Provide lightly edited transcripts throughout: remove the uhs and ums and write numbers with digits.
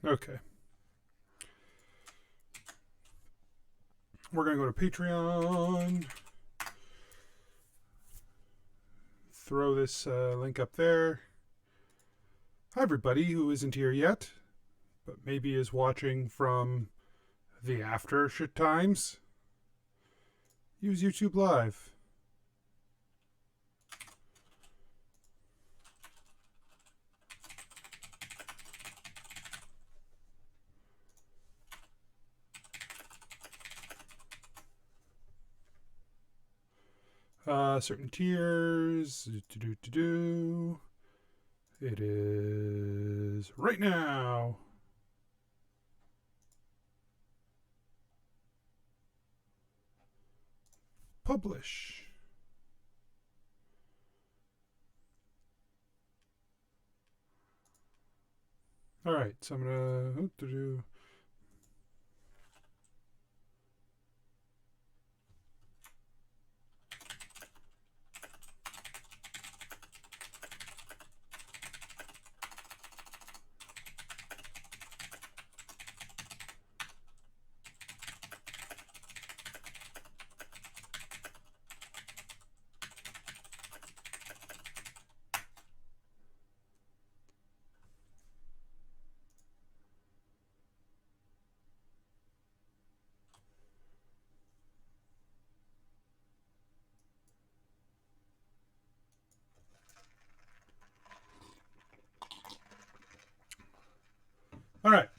Okay. We're going to go to Patreon. Throw this link up there. Hi, everybody who isn't here yet, but maybe is watching from the after shit times. Use YouTube Live. Certain tiers. It is right now. Publish. All right, so I'm gonna do. All right.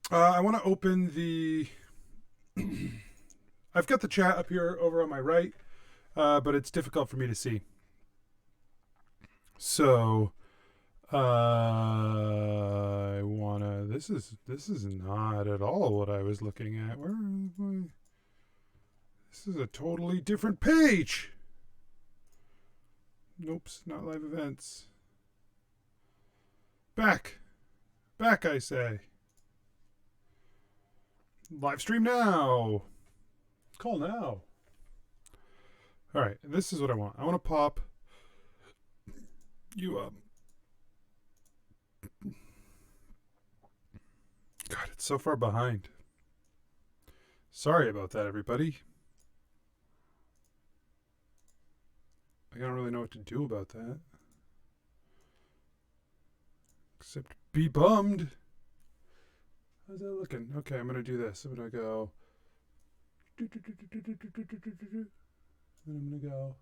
I want to open the. I've got the chat up here over on my right, but it's difficult for me to see. So I wanna. This is not at all what I was looking at. Where is my? This is a totally different page. Nope, not live events. Back, I say. Live stream now. Call now. All right, this is what I want. I want to pop you up. God, it's so far behind. Sorry about that, everybody. I don't really know what to do about that. Except be bummed. How's that looking? Okay, I'm going to do this. I'm going to go. Then I'm going to go.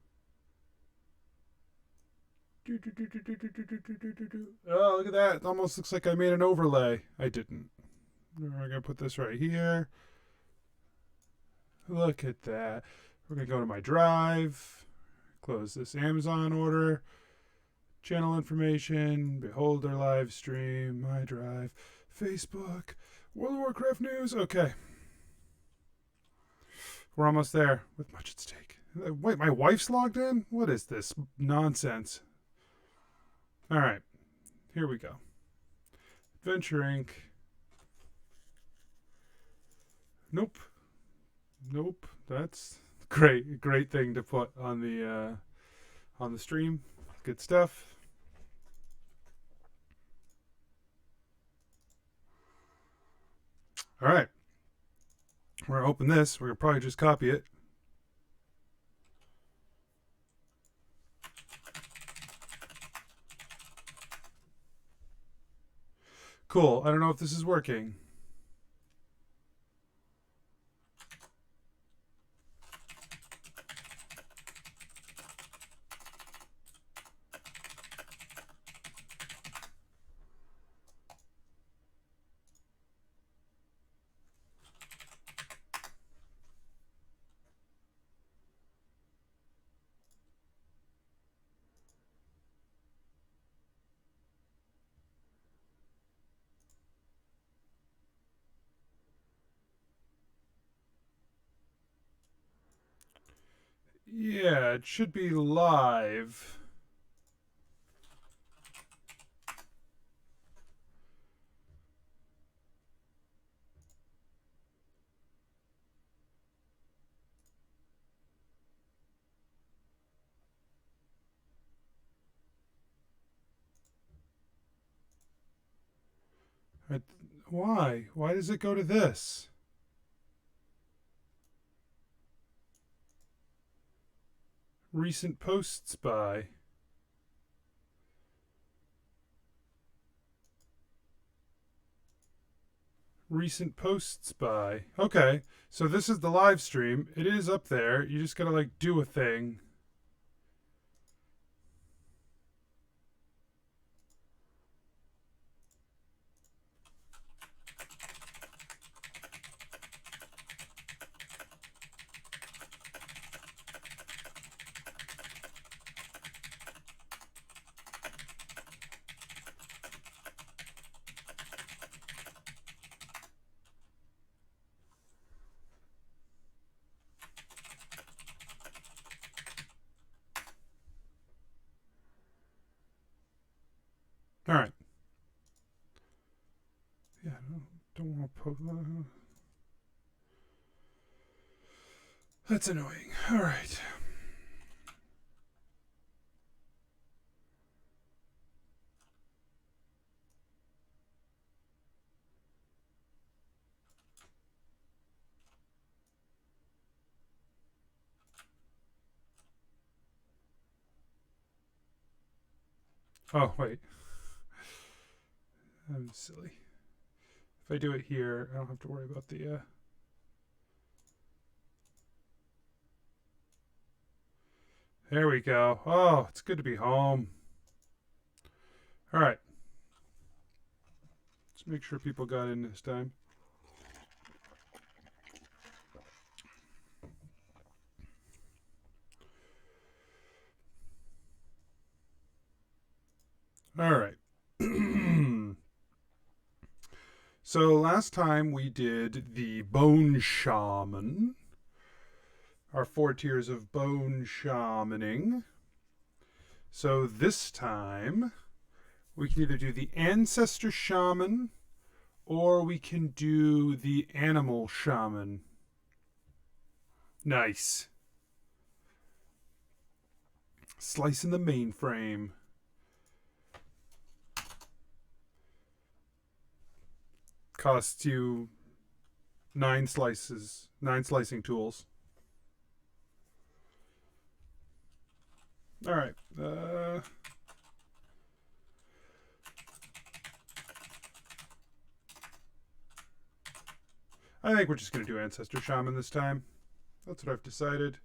Oh, look at that. It almost looks like I made an overlay. I didn't. We're going to put this right here. Look at that. We're going to go to my drive. Close this Amazon order. Channel information. Beholder live stream. My drive. Facebook. World of Warcraft news. Okay. We're almost there with much at stake. Wait, my wife's logged in? What is this nonsense? All right. Here we go. Adventure Inc. Nope. Nope. That's great. Great thing to put on the stream. Good stuff. All right. We're gonna open this. We're gonna probably just copy it. Cool. I don't know if this is working. Yeah, it should be live. Why? Why does it go to this? Recent posts by. Recent posts by. Okay, so this is the live stream. It is up there. You just gotta like do a thing. All right. Yeah, don't want to post. That's annoying. All right. Oh, wait. I'm silly. If I do it here, I don't have to worry about the... There we go. Oh, it's good to be home. All right. Let's make sure people got in this time. All right. So last time we did the Bone Shaman. Our 4 tiers of Bone Shamaning. So this time we can either do the Ancestor Shaman or we can do the Animal Shaman. Nice. Slicing the mainframe. Costs you 9 slices, 9 slicing tools. All right. I think we're just going to do Ancestor Shaman this time. That's what I've decided.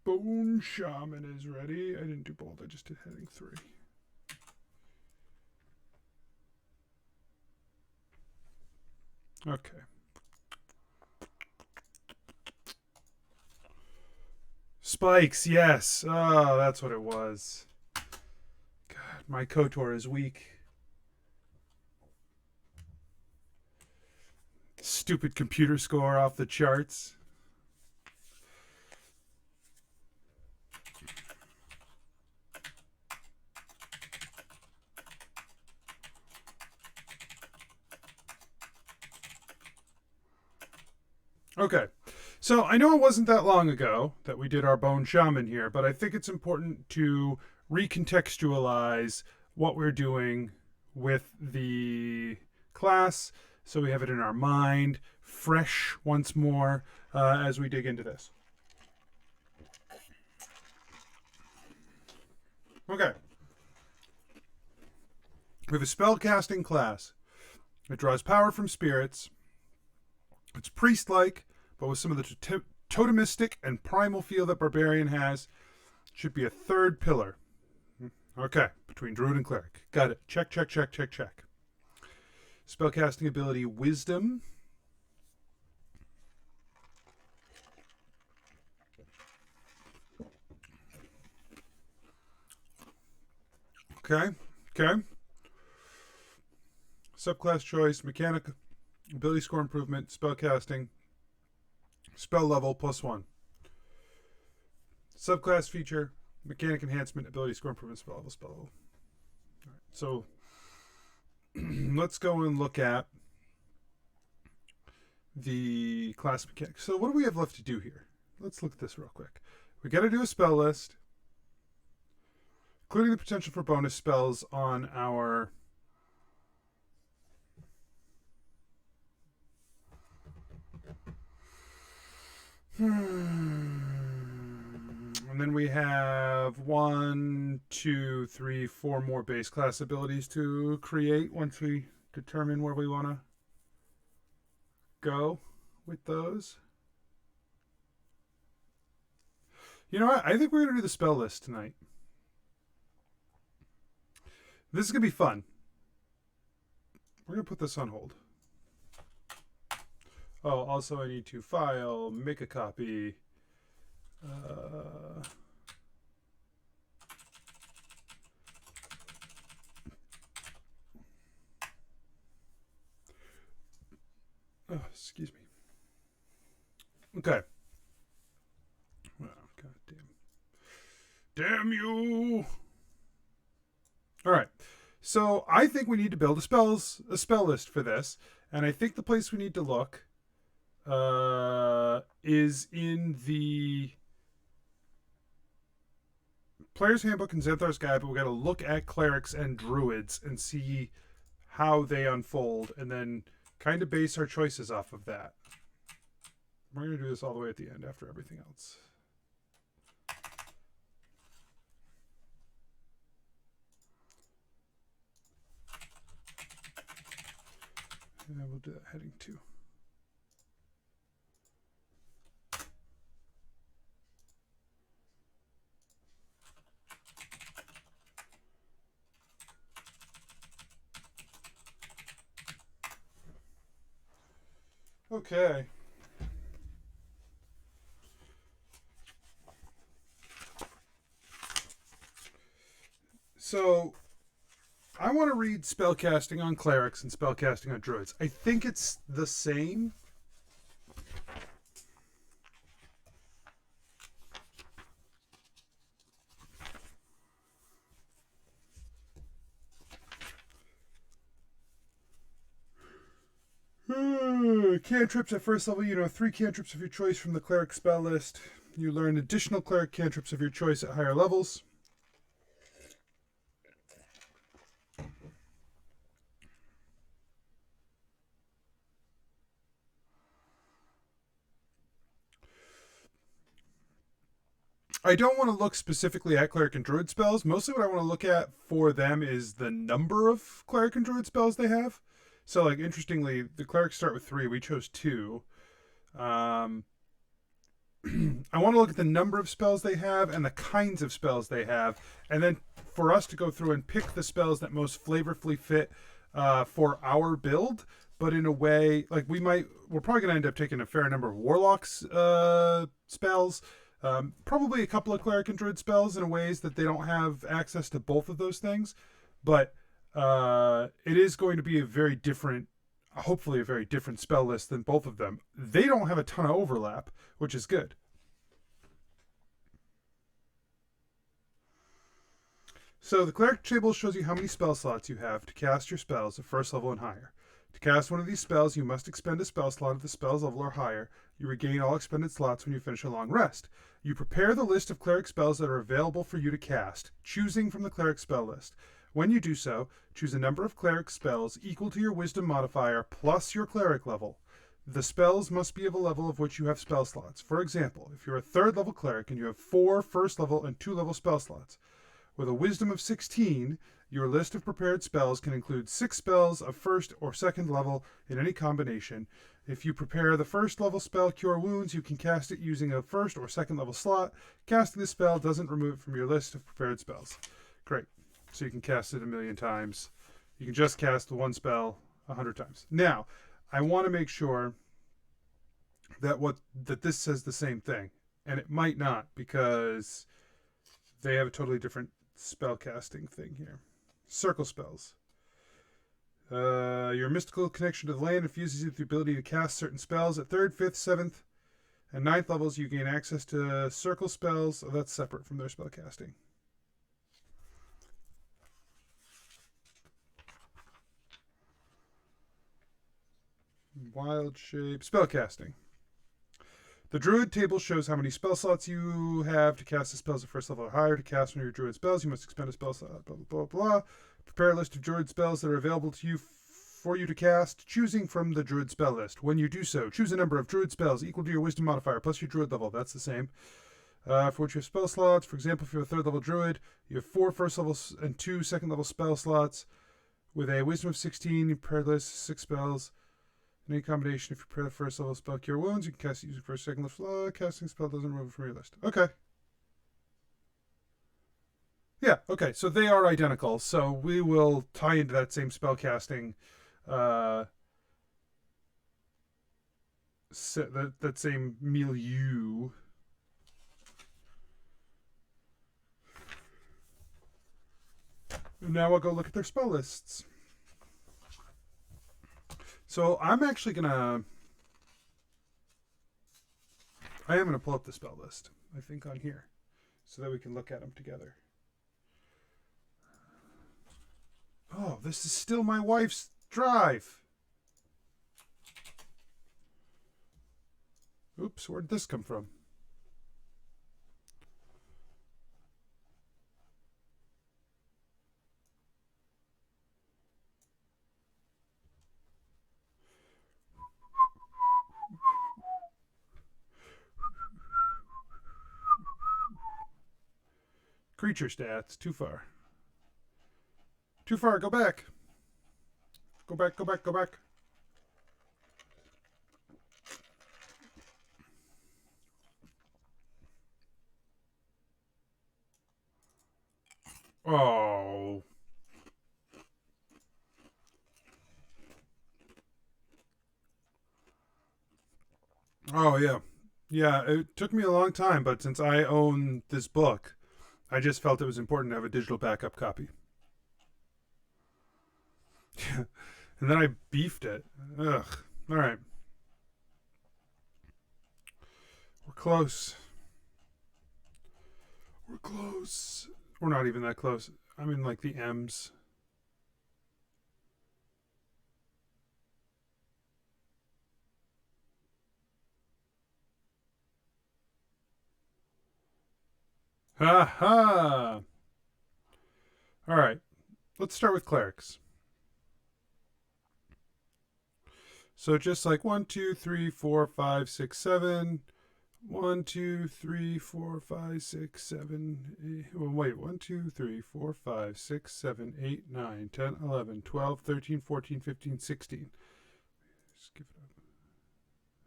Bone Shaman is ready. I didn't do bold. I just did heading 3. Okay. Spikes, yes. Oh, that's what it was. God, my KOTOR is weak. Stupid computer score off the charts. Okay, so I know it wasn't that long ago that we did our Bone Shaman here, but I think it's important to recontextualize what we're doing with the class so we have it in our mind, fresh once more as we dig into this. Okay. We have a spellcasting class. It draws power from spirits. It's priest-like, but with some of the totemistic and primal feel that Barbarian has. Should be a 3rd pillar. Okay, between Druid and Cleric. Got it. Check, check, check, check, check. Spellcasting ability Wisdom. Okay, okay. Subclass choice, mechanic, ability score improvement, spellcasting, spell level +1. Subclass feature, mechanic enhancement, ability score improvement, spell level, spell level. All right, so let's go and look at the class mechanic. So what do we have left to do here? Let's look at this real quick. We got to do a spell list, including the potential for bonus spells on our And then we have 1, 2, 3, 4 more base class abilities to create once we determine where we want to go with those. You know what? I think we're going to do the spell list tonight. This is going to be fun. We're going to put this on hold. Oh, also I need to file, make a copy. Oh, excuse me. Okay. Oh, God damn. Damn you! All right. So I think we need to build a spell list for this, and I think the place we need to look is in the Player's Handbook and Xanthar's Guide, but we got to look at clerics and druids and see how they unfold, and then kind of base our choices off of that. We're going to do this all the way at the end after everything else. And we'll do that heading 2. Okay. So I want to read spellcasting on clerics and spellcasting on druids. I think it's the same. Cantrips at first level, you know 3 cantrips of your choice from the cleric spell list. You learn additional cleric cantrips of your choice at higher levels. I don't want to look specifically at cleric and druid spells. Mostly what I want to look at for them is the number of cleric and druid spells they have. So, like, interestingly, the clerics start with 3. We chose 2. I want to look at the number of spells they have and the kinds of spells they have, and then for us to go through and pick the spells that most flavorfully fit for our build, but in a way, like, we're probably going to end up taking a fair number of warlocks spells, probably a couple of cleric and druid spells in ways that they don't have access to both of those things, but it is going to be a very different, hopefully a very different spell list than both of them. They don't have a ton of overlap, which is good. So the cleric table shows you how many spell slots you have to cast your spells at first level and higher. To cast one of these spells, you must expend a spell slot at the spell's level or higher. You regain all expended slots when you finish a long rest. You prepare the list of cleric spells that are available for you to cast, choosing from the cleric spell list. When you do so, choose a number of cleric spells equal to your wisdom modifier plus your cleric level. The spells must be of a level of which you have spell slots. For example, if you're a 3rd level cleric and you have 4 first level and 2 level spell slots, with a wisdom of 16, your list of prepared spells can include 6 spells of 1st or 2nd level in any combination. If you prepare the 1st level spell Cure Wounds, you can cast it using a 1st or 2nd level slot. Casting this spell doesn't remove it from your list of prepared spells. Great. So you can cast it a million times. You can just cast the one spell 100 times. Now, I want to make sure that this says the same thing. And it might not, because they have a totally different spell casting thing here. Circle spells. Your mystical connection to the land infuses you with the ability to cast certain spells. At 3rd, 5th, 7th, and 9th levels, you gain access to circle spells. Oh, that's separate from their spell casting. Wild shape. Spellcasting. The druid table shows how many spell slots you have to cast the spells at first level or higher. To cast one of your druid spells, you must expend a spell slot. Blah, blah, blah, blah. Prepare a list of druid spells that are available to you for you to cast, choosing from the druid spell list. When you do so, choose a number of druid spells equal to your wisdom modifier plus your druid level. That's the same. For which you have spell slots. For example, if you're a third level druid, you have 4 first level and 2 second level spell slots. With a wisdom of 16, you pair list 6 spells. In any combination, if you pair the first level spell Cure Wounds, you can cast it using first, second level. Casting spell doesn't remove it from your list. Okay. Yeah, okay, so they are identical. So we will tie into that same spell casting, that same milieu. And now I'll go look at their spell lists. So I am gonna pull up the spell list, I think, on here, so that we can look at them together. Oh, this is still my wife's drive. Oops, where'd this come from? Creature stats, too far. Too far, go back. Go back, go back, go back. Oh. Oh, yeah. Yeah, it took me a long time, but since I own this book, I just felt it was important to have a digital backup copy. And then I beefed it. Ugh. All right. We're close. We're close. We're not even that close. I'm in like the M's. Ha ha! All right. Let's start with clerics. So just like 1, 2, 3, 4, 5, 6, 7. 1, 2, 3, 4, 5, 6, 7. Well, wait. 1, 2, 3, 4, 5, 6, 7, 8, 9, 10, 11, 12, 13, 14, 15, 16. Just give it up.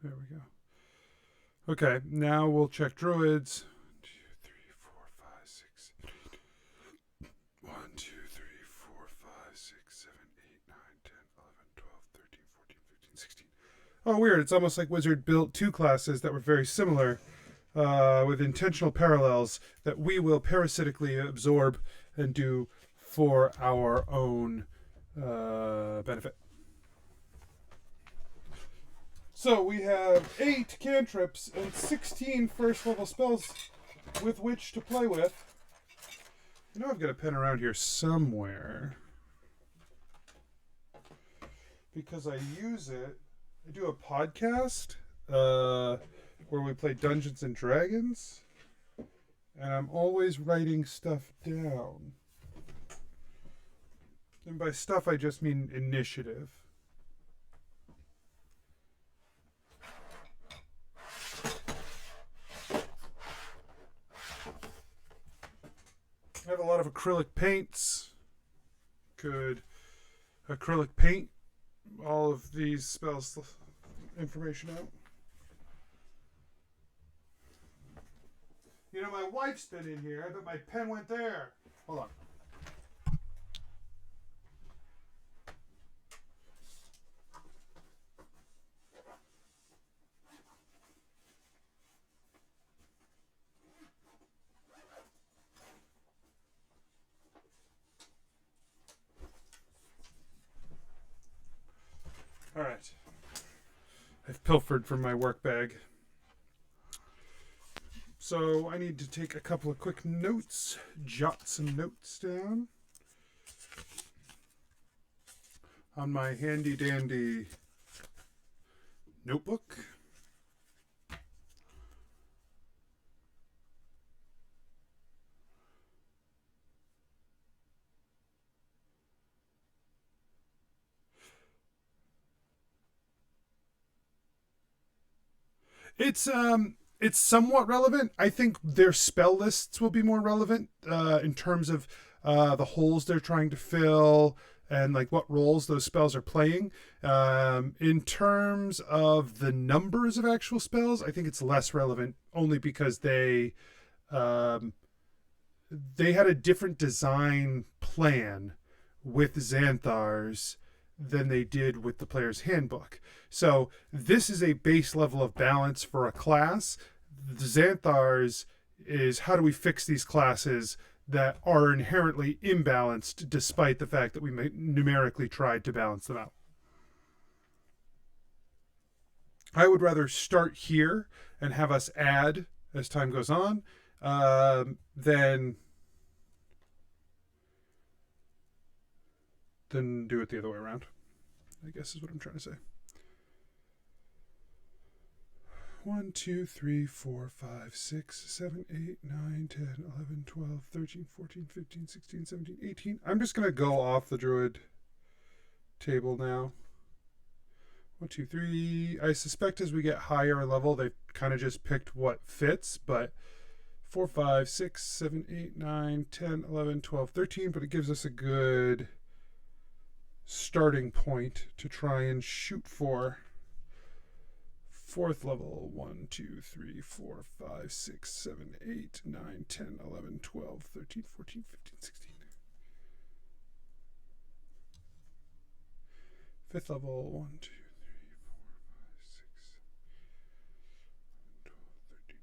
There we go. Okay, now we'll check druids. 1, 2, 3, 4, 5, 6, 1, 2, 3, 4, 5, 6, 7, 8, 9, 10, 11, 12, 13, 14, 15, 16. Oh, weird. It's almost like Wizard built 2 classes that were very similar, with intentional parallels that we will parasitically absorb and do for our own benefit. So we have 8 cantrips and 16 first level spells with which to play with. I know I've got a pen around here somewhere, because I use it. I do a podcast where we play Dungeons and Dragons, and I'm always writing stuff down. And by stuff, I just mean initiative. I have a lot of acrylic paints. Could acrylic paint all of these spells information out? You know, my wife's been in here. I bet my pen went there. Hold on. All right. I've pilfered from my work bag. So I need to take a couple of quick notes, jot some notes down on my handy dandy notebook. It's somewhat relevant. I think their spell lists will be more relevant in terms of the holes they're trying to fill and like what roles those spells are playing. In terms of the numbers of actual spells, I think it's less relevant only because um, they had a different design plan with Xanthars than they did with the player's handbook. So this is a base level of balance for a class. The Xanthars is how do we fix these classes that are inherently imbalanced despite the fact that we numerically tried to balance them out. I would rather start here and have us add as time goes on than do it the other way around, I guess is what I'm trying to say. 1, 2, 3, 4, 5, 6, 7, 8, 9, 10, 11, 12, 13, 14, 15, 16, 17, 18. I'm just going to go off the Druid table now. 1, 2, 3. I suspect as we get higher in level, they've kind of just picked what fits, but 4, 5, 6, 7, 8, 9, 10, 11, 12, 13. But it gives us a good starting point to try and shoot for. 4th level, 1, 2, 3, 4, 5, 6, 7, 8, 9, 10, 11, 12, 13, 14, 15, 16. 5th level, 1, 2, 3, 4, 5, 6, 12, 13,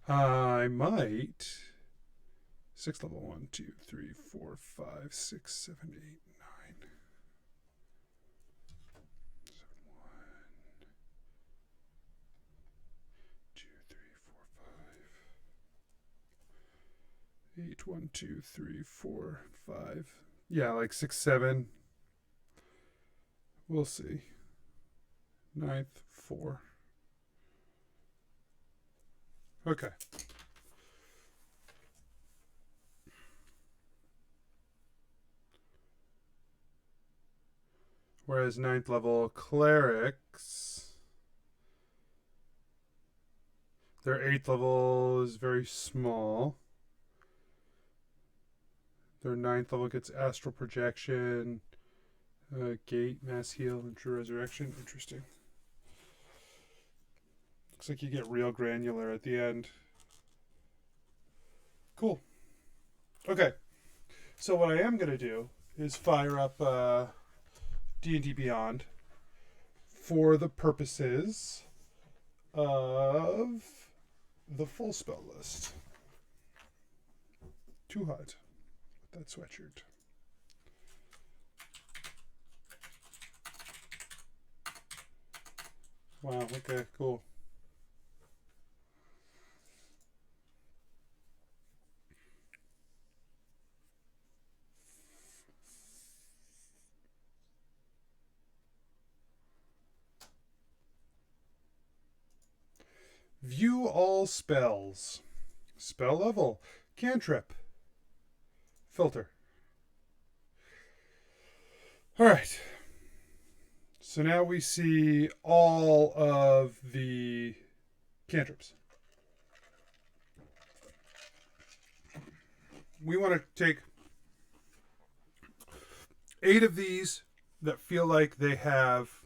14. I might. 6th level, 1, 2, 3, 4, 5, 6, 7, 8, 9. 8, 1, 2, 3, 4, 5. Yeah, like 6, 7. We'll see. 9th, 4. Okay. Whereas 9th level clerics, their 8th level is very small. Their 9th level gets astral projection, gate, mass heal, and true resurrection. Interesting. Looks like you get real granular at the end. Cool. Okay. So what I am going to do is fire up D&D Beyond for the purposes of the full spell list. Too hot. That sweatshirt. Wow, okay, cool. View all spells. Spell level. Cantrip. Filter. All right. So now we see all of the cantrips. We want to take 8 of these that feel like they have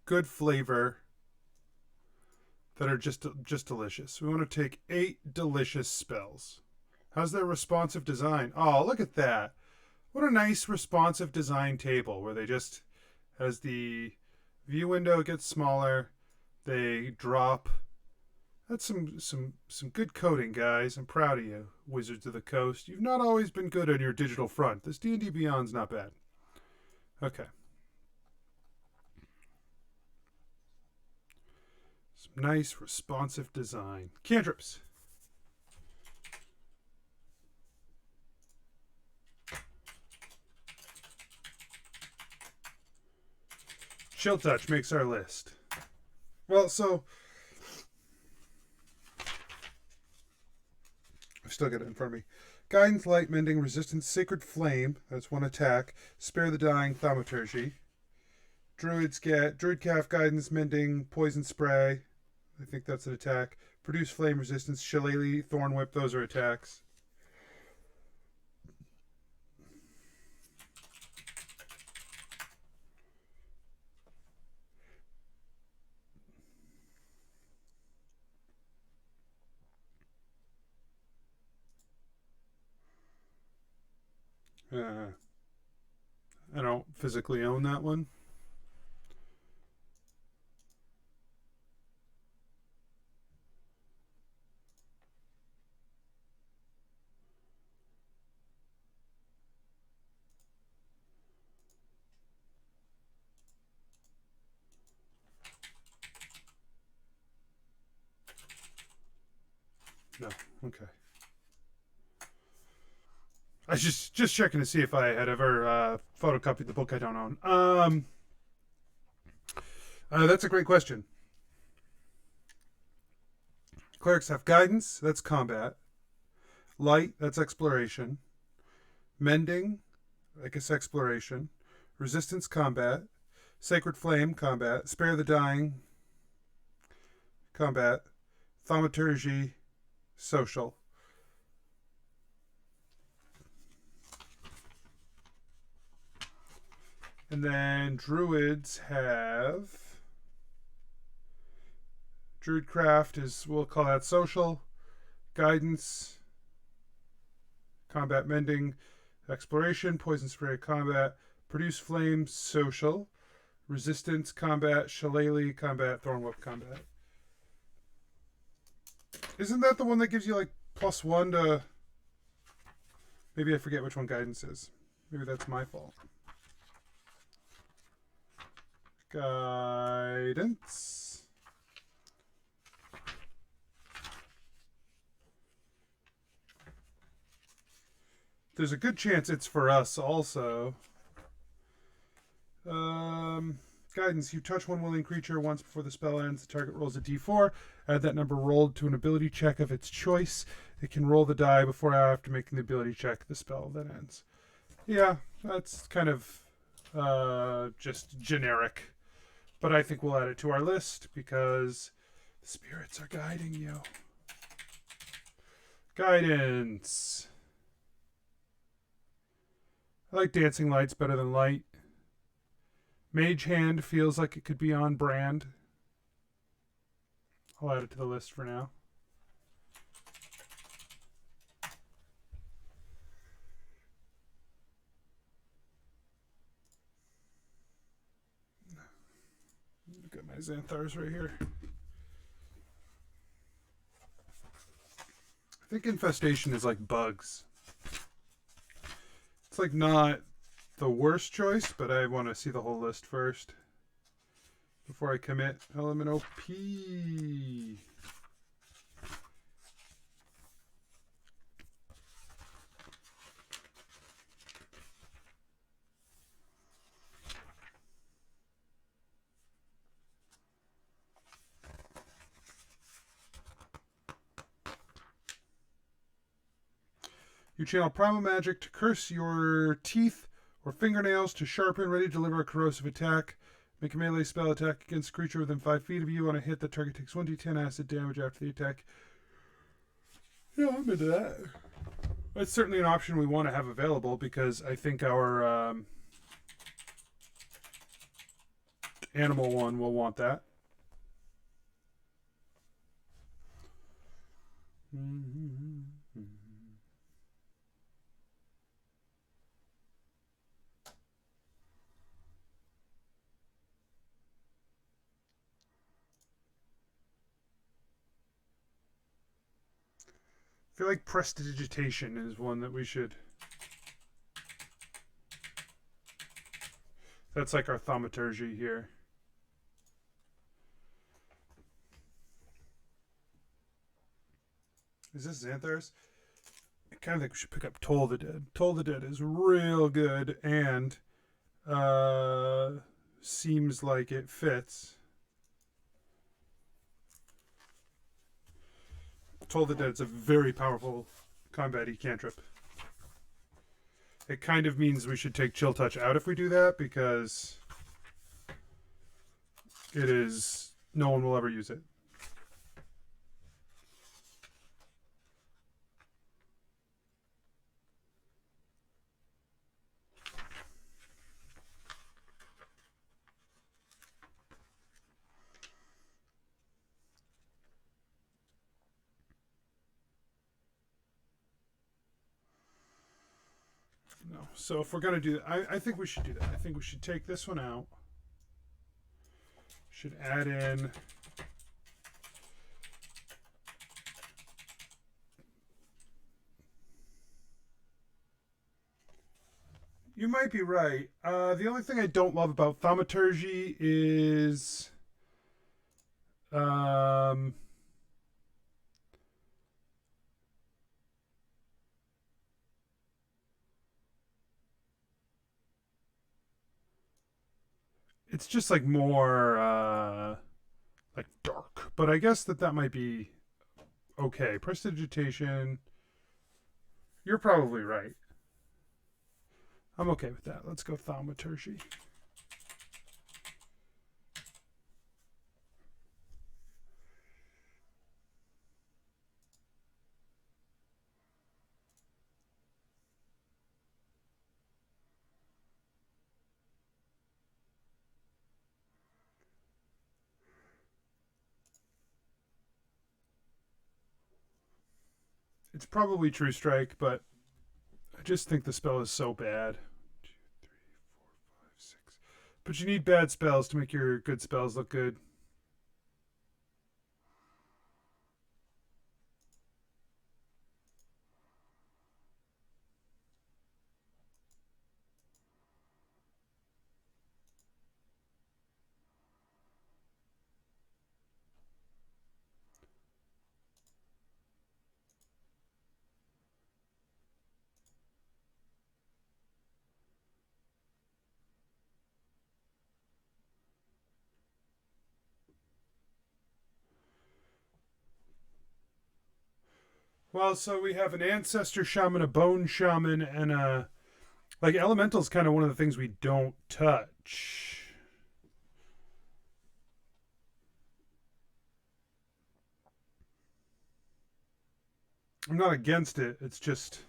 good flavor, that are just delicious. We want to take 8 delicious spells. How's their responsive design? Oh, look at that. What a nice responsive design table where they just, as the view window gets smaller, they drop. That's some good coding, guys. I'm proud of you, Wizards of the Coast. You've not always been good on your digital front. This D&D Beyond's not bad. Okay. Some nice responsive design. Cantrips. Chill Touch makes our list. Well, so I've still got it in front of me. Guidance, Light, Mending, Resistance, Sacred Flame. That's 1 attack. Spare the Dying, Thaumaturgy. Druids get Druid Calf, Guidance, Mending, Poison Spray. I think that's an attack. Produce Flame Resistance, Shillelagh, Thorn Whip. Those are attacks. I don't physically own that one. No. Okay. I was just checking to see if I had ever photocopied the book I don't own. That's a great question. Clerics have Guidance. That's combat. Light. That's exploration. Mending. I guess exploration. Resistance, combat. Sacred Flame, combat. Spare the Dying, combat. Thaumaturgy, social. And then Druids have Druidcraft is, we'll call that social. Guidance, combat, mending, exploration, poison spray, combat. Produce flame, social. Resistance, combat. Shillelagh, combat. Thornwhip, combat. Isn't that the one that gives you like +1 to... Maybe I forget which one guidance is. Maybe that's my fault. Guidance. There's a good chance it's for us also. Guidance. You touch one willing creature once before the spell ends. The target rolls a d4. Add that number rolled to an ability check of its choice. It can roll the die before or after making the ability check. The spell then ends. Yeah, that's kind of just generic. But I think we'll add it to our list because the spirits are guiding you. Guidance. I like Dancing Lights better than Light. Mage Hand feels like it could be on brand. I'll add it to the list for now. Got my Xanthars right here. I think Infestation is like bugs. It's like not the worst choice, but I want to see the whole list first before I commit. Element OP. You channel Primal Magic to curse your teeth or fingernails to sharpen, ready to deliver a corrosive attack. Make a melee spell attack against a creature within 5 feet of you. On a hit, the target takes 1d10 acid damage after the attack. Yeah, I'm into that. That's certainly an option we want to have available because I think our animal one will want that. I feel like Prestidigitation is one that we should... That's like our Thaumaturgy here. Is this Xanthars? I kind of think we should pick up Toll the Dead. Toll the Dead is real good and seems like it fits. Toll the Dead is a very powerful combat-y cantrip. It kind of means we should take Chill Touch out if we do that because it is, no one will ever use it. No. So if we're going to do that, I think we should do that. I think we should take this one out. Should add in you might be right. The only thing I don't love about thaumaturgy is um, it's just like more like dark. But I guess that might be okay. Prestidigitation. You're probably right. I'm okay with that. Let's go thaumaturgy. It's probably True Strike, but I just think the spell is so bad. 2, 3, 4, 5, 6. But you need bad spells to make your good spells look good. Well, so we have an ancestor shaman, a bone shaman, and a like elemental's kind of one of the things we don't touch. I'm not against it. It's just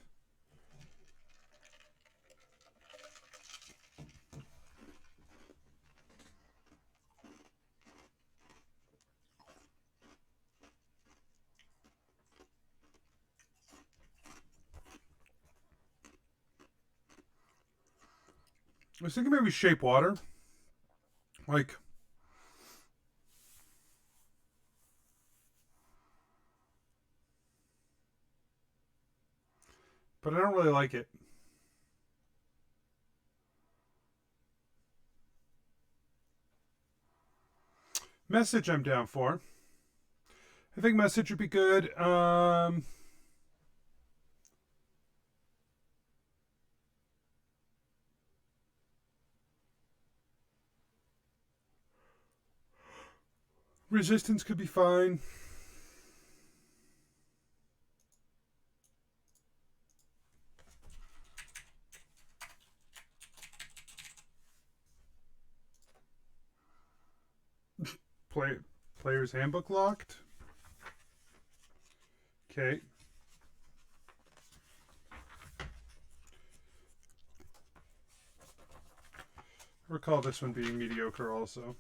I was thinking maybe shape water. Like but I don't really like it. Message I'm down for. I think message would be good. Resistance could be fine. Play player's handbook locked. Okay. Recall this one being mediocre also.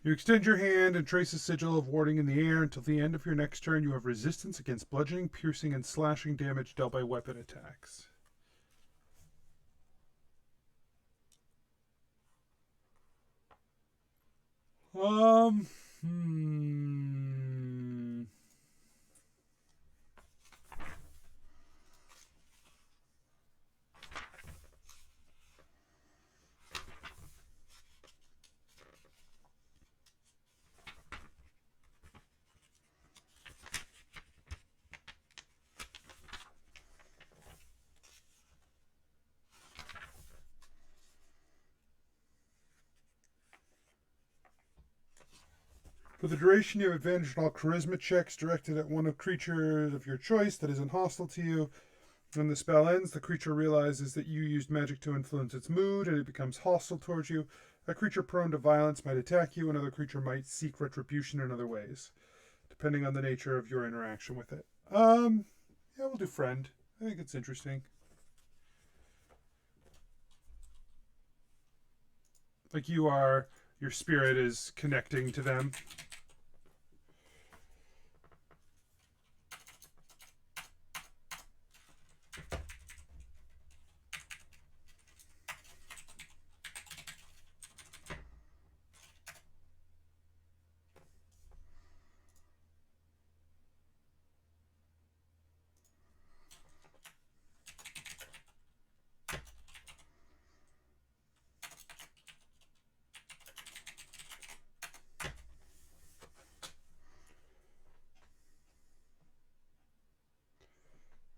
You extend your hand and trace a sigil of warding in the air until the end of your next turn. You have resistance against bludgeoning, piercing, and slashing damage dealt by weapon attacks. Um, hmm. For the duration, you have advantage on all charisma checks directed at one of creatures of your choice that isn't hostile to you. When the spell ends, the creature realizes that you used magic to influence its mood and it becomes hostile towards you. A creature prone to violence might attack you. Another creature might seek retribution in other ways, depending on the nature of your interaction with it. Yeah, we'll do friend. I think it's interesting. Like your spirit is connecting to them.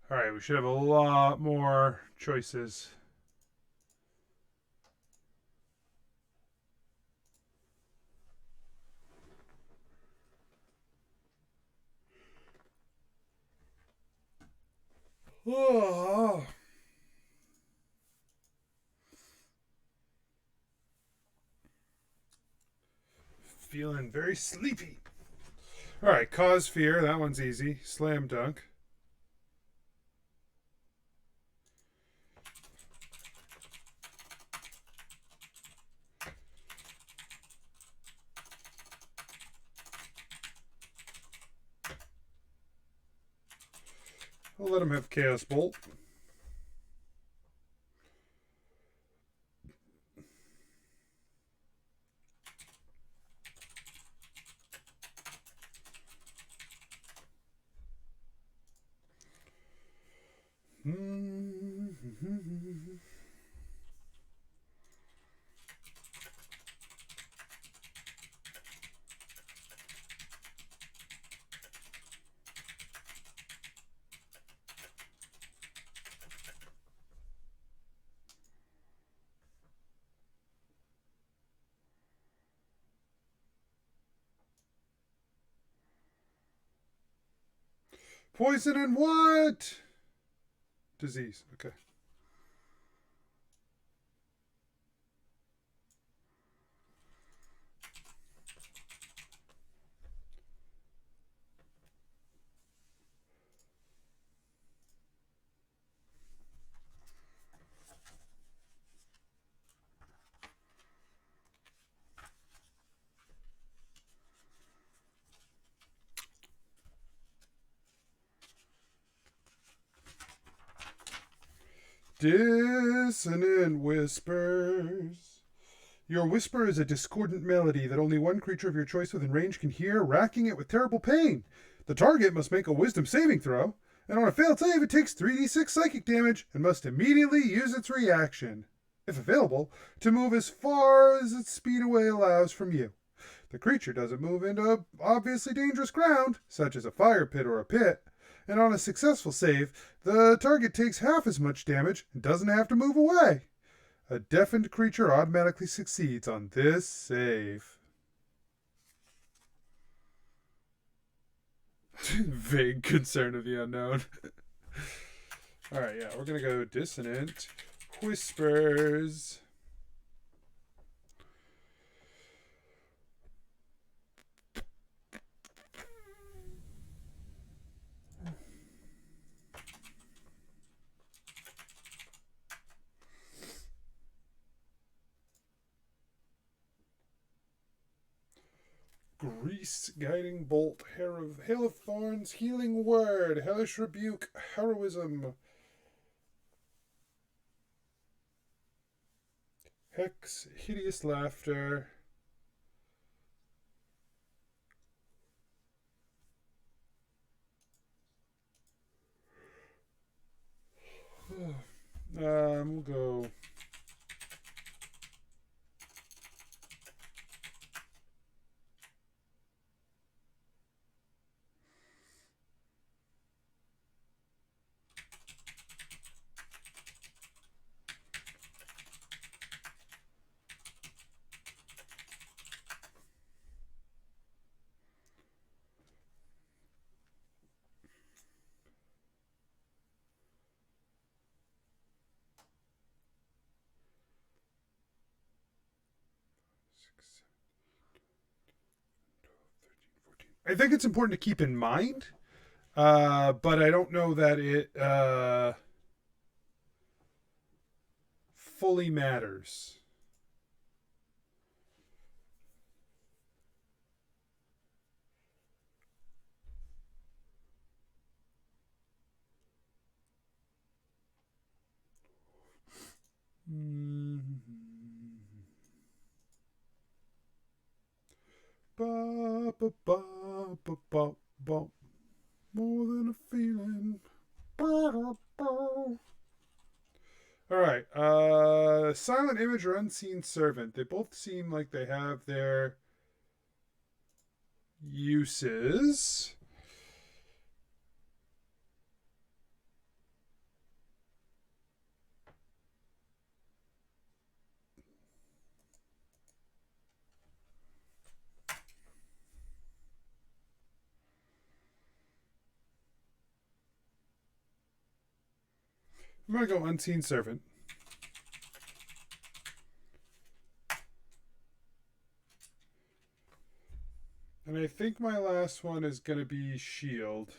All right, we should have a lot more choices. Oh. Feeling very sleepy. All right, cause fear. That one's easy. Slam dunk. I'll let him have Chaos Bolt. Poison and what? Disease. Okay. Dissonant whispers. Your whisper is a discordant melody that only one creature of your choice within range can hear, racking it with terrible pain. The target must make a wisdom saving throw, and on a failed save, it takes 3d6 psychic damage and must immediately use its reaction, if available, to move as far as its speed away allows from you. The creature doesn't move into obviously dangerous ground, such as a fire pit or a pit, and on a successful save, the target takes half as much damage and doesn't have to move away. A deafened creature automatically succeeds on this save. Vague concern of the unknown. Alright, yeah, we're gonna go Dissonant Whispers. Grease, Guiding Bolt, Hail of Thorns, Healing Word, Hellish Rebuke, Heroism, Hex, Hideous Laughter, we'll go I think it's important to keep in mind, but I don't know that it fully matters. Ba, ba, ba, ba, ba, ba. More than a feeling. Ba, ba, ba. All right. Silent image or unseen servant. They both seem like they have their uses. I'm going to go unseen servant. And I think my last one is going to be shield.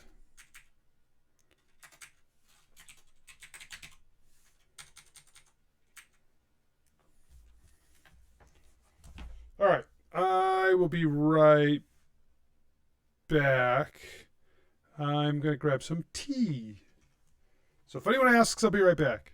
All right. I will be right back. I'm going to grab some tea. So if anyone asks, I'll be right back.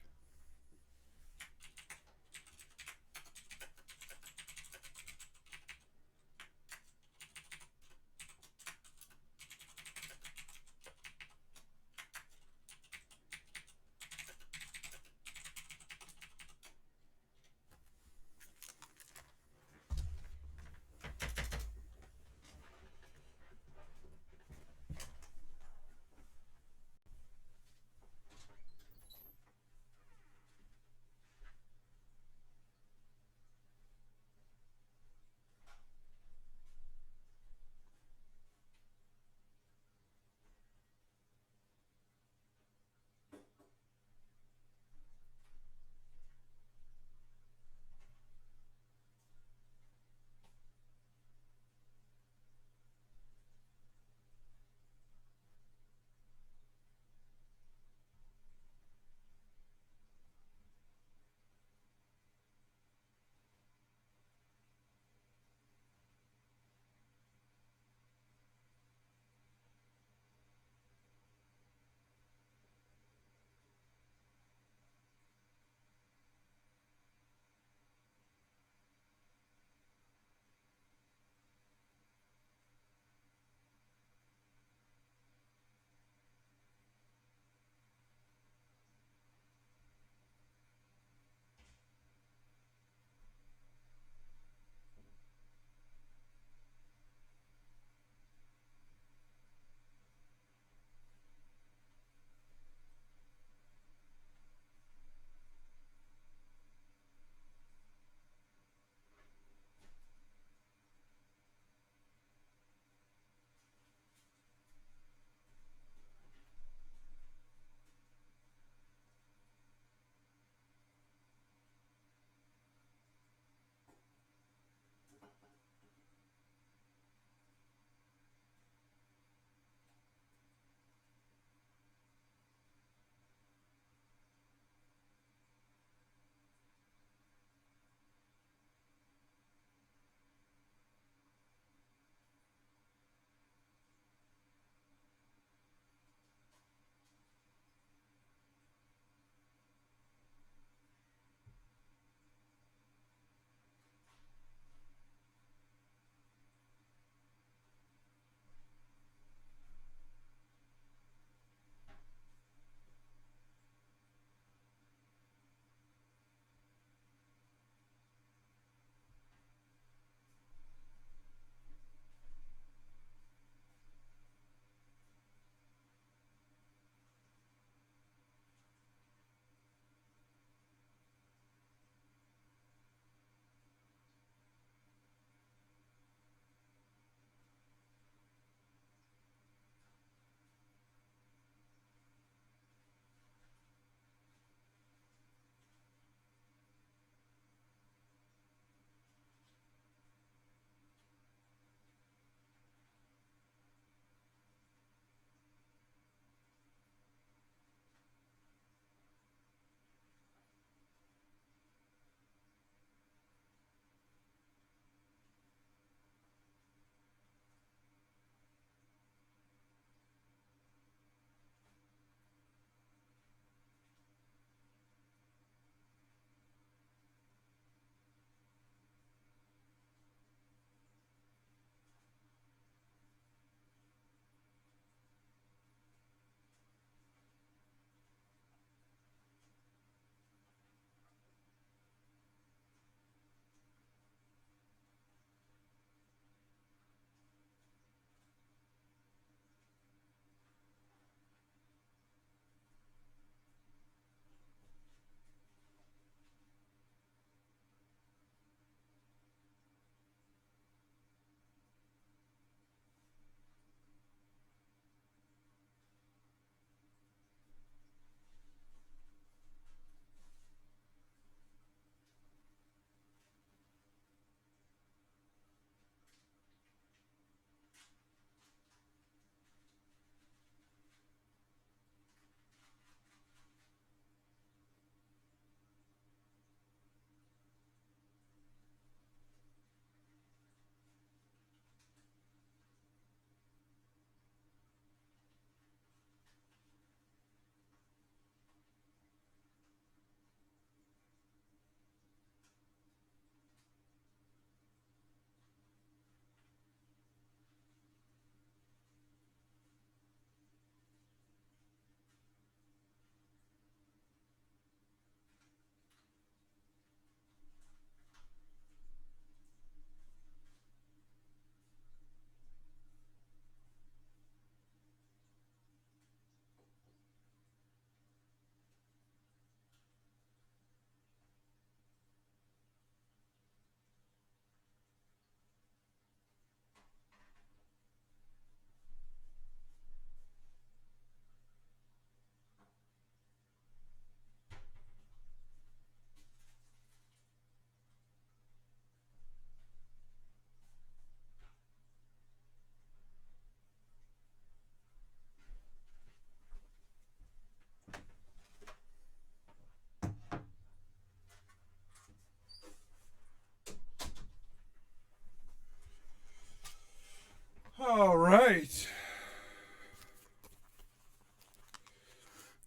right.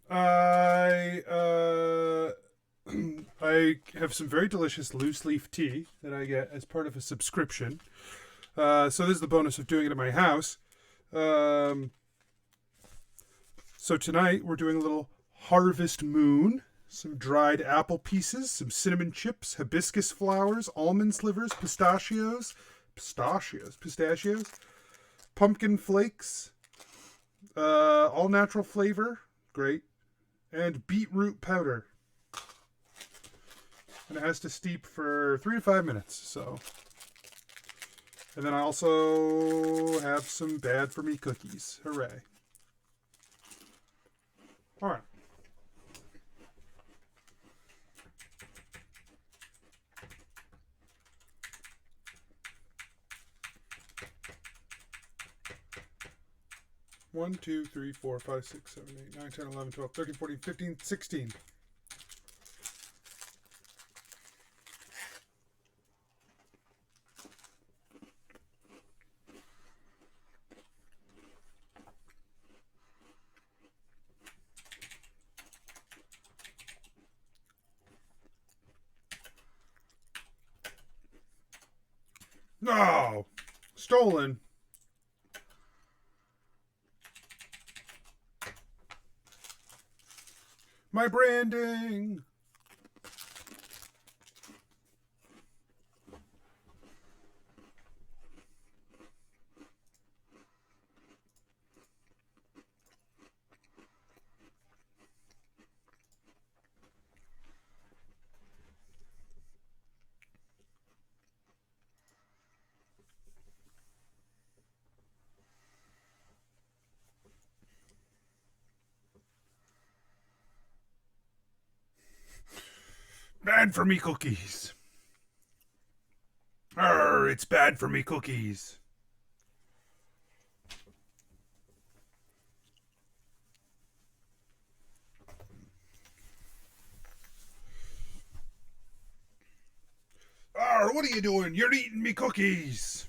I I have some very delicious loose leaf tea that I get as part of a subscription. So this is the bonus of doing it at my house. So tonight we're doing a little Harvest Moon, some dried apple pieces, some cinnamon chips, hibiscus flowers, almond slivers, pistachios, pumpkin flakes, all natural flavor, great, and beetroot powder. And it has to steep for 3 to 5 minutes. So, and then I also have some bad for me cookies. Hooray! All right. One, 2, 3, 4, 5, 6, 7, 8, 9, 10, 11, 12, 13, 14, 15, 16. No! Stolen. My branding. Bad for me cookies. It's bad for me cookies. What are you doing? You're eating me cookies.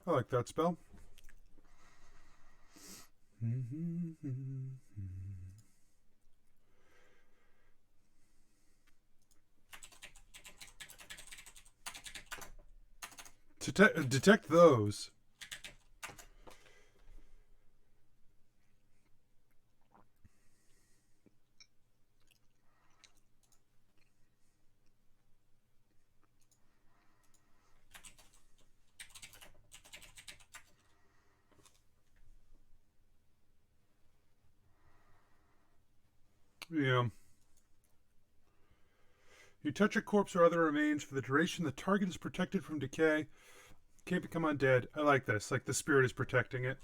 I like that spell. Detect those. Yeah. You touch a corpse or other remains for the duration the target is protected from decay. Can't become undead. I like this. Like the spirit is protecting it.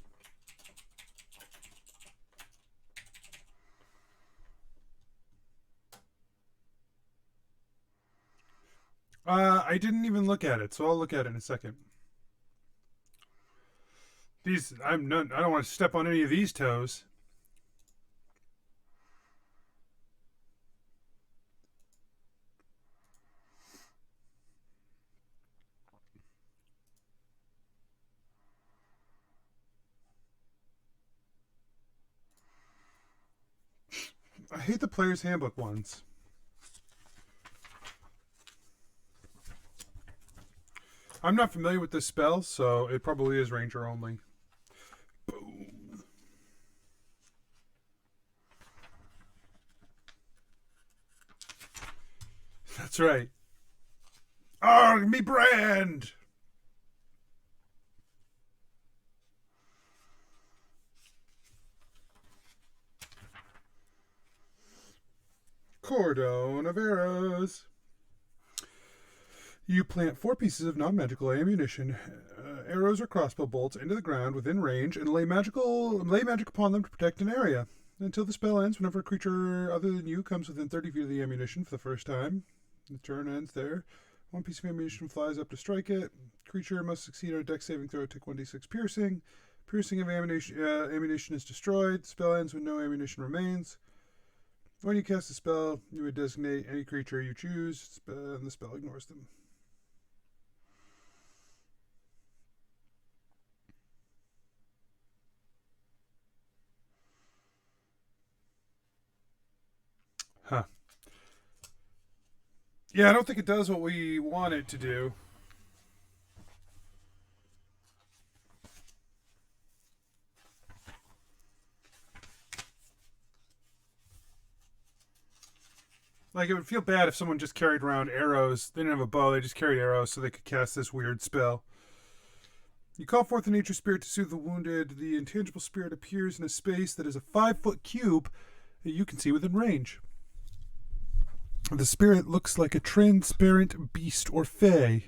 I didn't even look at it, so I'll look at it in a second. I don't want to step on any of these toes. I hate the player's handbook ones. I'm not familiar with this spell, so it probably is ranger only. Boom. That's right. Me brand! Cordon of arrows. You plant 4 pieces of non-magical ammunition, arrows or crossbow bolts, into the ground within range, and lay magic upon them to protect an area. Until the spell ends, whenever a creature other than you comes within 30 feet of the ammunition for the first time, the turn ends there. 1 piece of ammunition flies up to strike it. Creature must succeed on a dex saving throw, take 1d6 piercing. Piercing of ammunition is destroyed. The spell ends when no ammunition remains. When you cast a spell, you would designate any creature you choose, and the spell ignores them. Huh. Yeah, I don't think it does what we want it to do. Like, it would feel bad if someone just carried around arrows. They didn't have a bow, they just carried arrows so they could cast this weird spell. You call forth the nature spirit to soothe the wounded. The intangible spirit appears in a space that is a 5-foot cube that you can see within range. The spirit looks like a transparent beast or fey.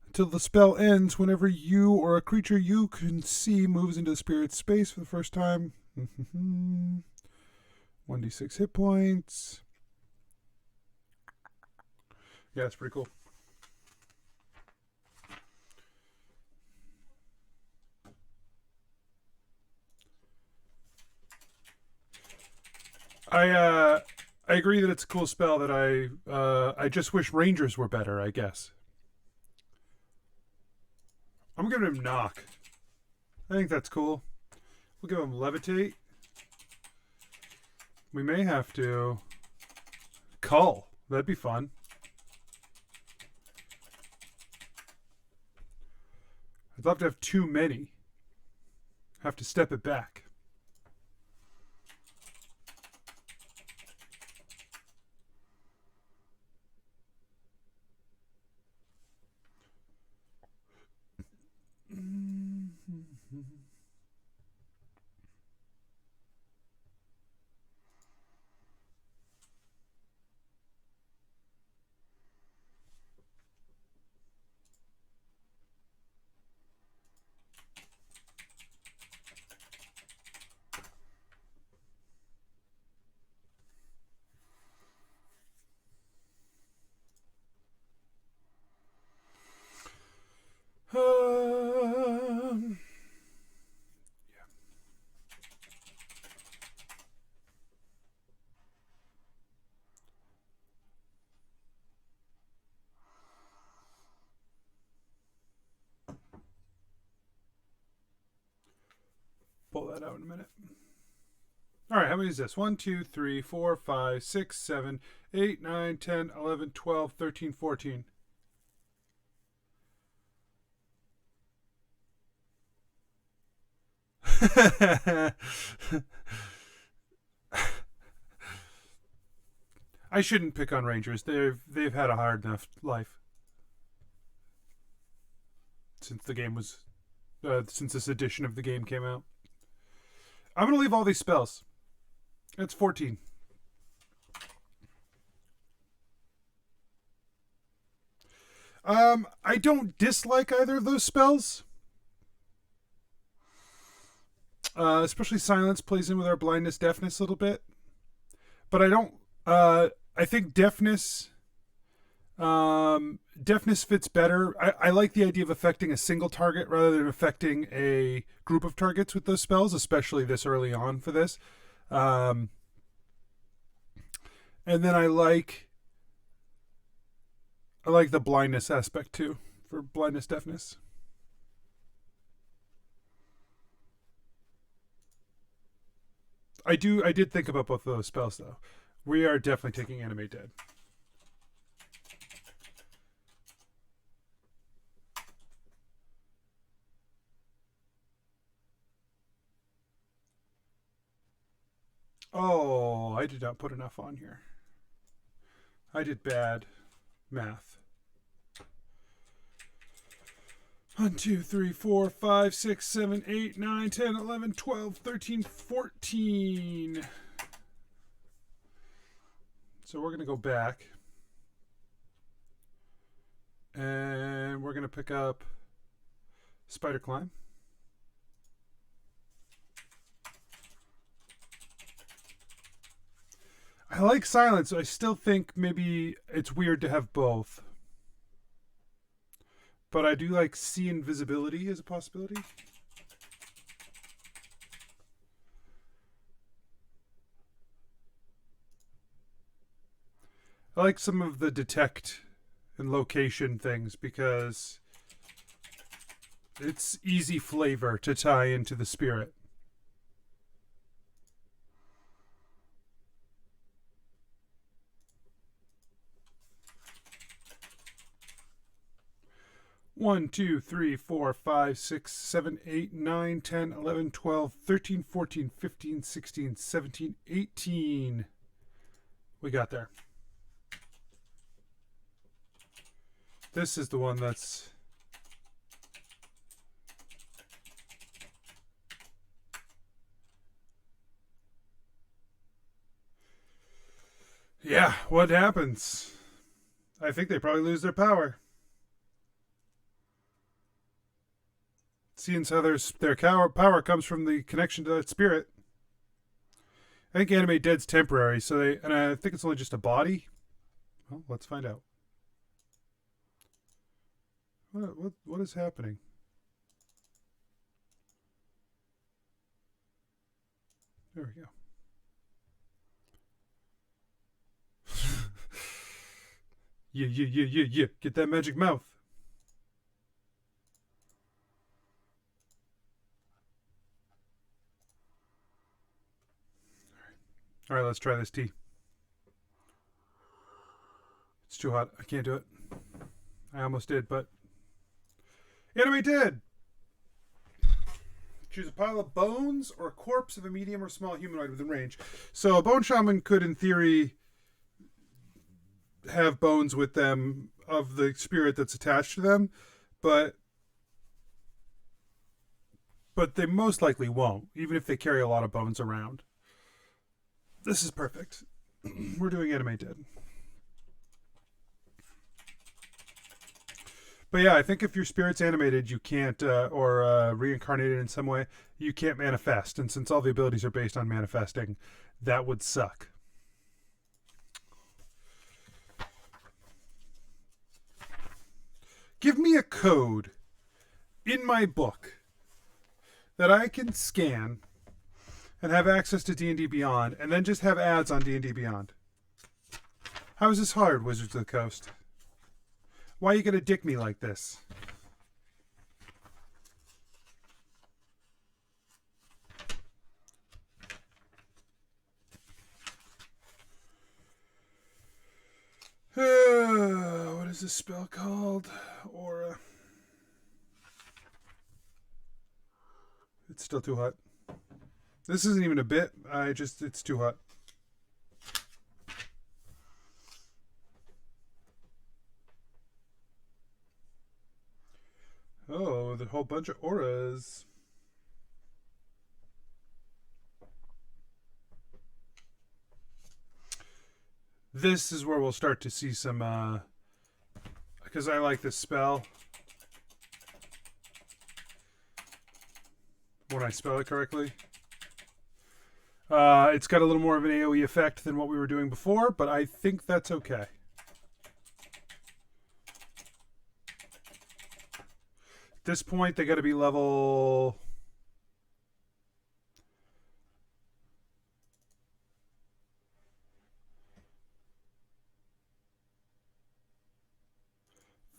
Until the spell ends, whenever you or a creature you can see moves into the spirit's space for the first time. 1d6 hit points. Yeah, it's pretty cool. I agree that it's a cool spell that I just wish Rangers were better, I guess. I'm giving him Knock. I think that's cool. We'll give him Levitate. We may have to Cull. That'd be fun. I'd love to have too many. Have to step it back. Yeah. Pull that out in a minute. All right, how many is this? 1, 2, 3, 4, 5, 6, 7, 8, 9, 10, 11, 12, 13, 14. I shouldn't pick on Rangers. They've had a hard enough life since the game was since this edition of the game came out. I'm gonna leave all these spells. It's 14. I don't dislike either of those spells. Especially Silence plays in with our blindness, deafness a little bit. But I don't. I think deafness. Deafness fits better. I like the idea of affecting a single target rather than affecting a group of targets with those spells, especially this early on for this. And then I like the blindness aspect too for blindness, deafness. I did think about both of those spells though. We are definitely taking Animate Dead. Oh, I did not put enough on here. I did bad math. 1, 2, 3, 4, 5, 6, 7, 8, 9, 10, 11, 12, 13, 14. So we're going to go back. And we're going to pick up Spider Climb. I like silence. I still think maybe it's weird to have both. But I do like see invisibility as a possibility. I like some of the detect and location things because it's easy flavor to tie into the spirit. One, 2, 3, 4, 5, 6, 7, 8, 9, 10, 11, 12, 13, 14, 15, 16, 17, 18. We got there. This is the one that's... Yeah, what happens? I think they probably lose their power. Seeing how their power comes from the connection to that spirit. I think Animate Dead's temporary, and I think it's only just a body. Well, let's find out. What is happening? There we go. Yeah. Get that magic mouth. All right, let's try this tea. It's too hot. I can't do it. I almost did, but... Animate Dead! Choose a pile of bones or a corpse of a medium or small humanoid within range. So a bone shaman could, in theory, have bones with them of the spirit that's attached to them, but they most likely won't, even if they carry a lot of bones around. This is perfect. We're doing Animate Dead. But yeah, I think if your spirit's animated, you can't, or reincarnated in some way, you can't manifest. And since all the abilities are based on manifesting, that would suck. Give me a code in my book that I can scan and have access to D&D Beyond, and then just have ads on D&D Beyond. How is this hard, Wizards of the Coast? Why are you going to dick me like this? What is this spell called? Aura. It's still too hot. This isn't even a bit. It's too hot. Oh, the whole bunch of auras. This is where we'll start to see some, because I like this spell. When I spell it correctly. It's got a little more of an AoE effect than what we were doing before, but I think that's okay. At this point, they got to be level...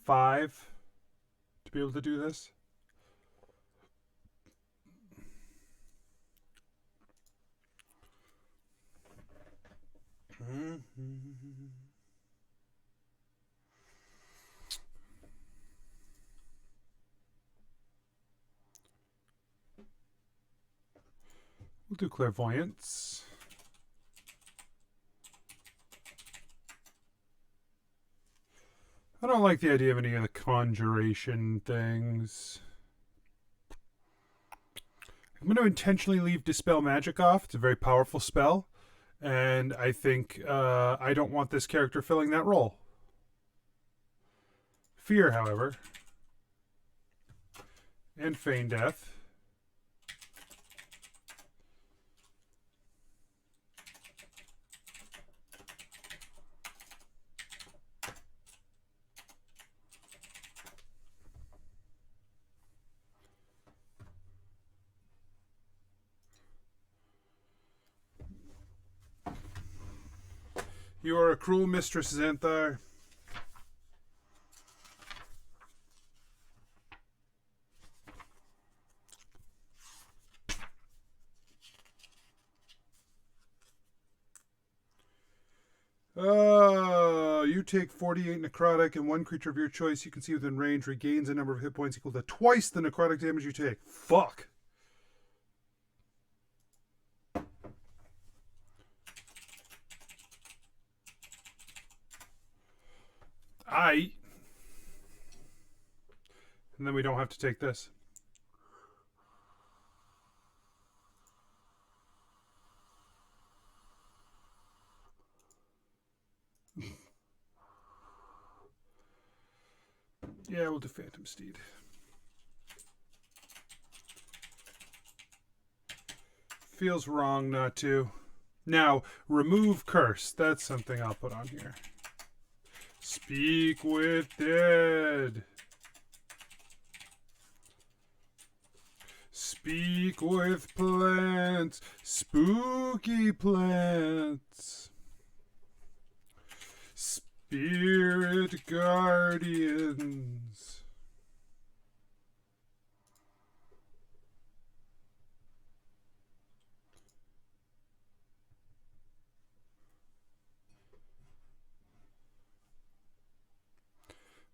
five to be able to do this. We'll do clairvoyance. I don't like the idea of any of the conjuration things. I'm going to intentionally leave Dispel Magic off. It's a very powerful spell. And I think I don't want this character filling that role. Fear, however, and Feign Death. You are a cruel mistress, Xanthar. You take 48 necrotic, and one creature of your choice you can see within range regains a number of hit points equal to twice the necrotic damage you take. Fuck. And then we don't have to take this. Yeah, we'll do Phantom Steed. Feels wrong not to. Now, remove curse. That's something I'll put on here. Speak with dead. Speak with plants. Spooky plants. Spirit guardians.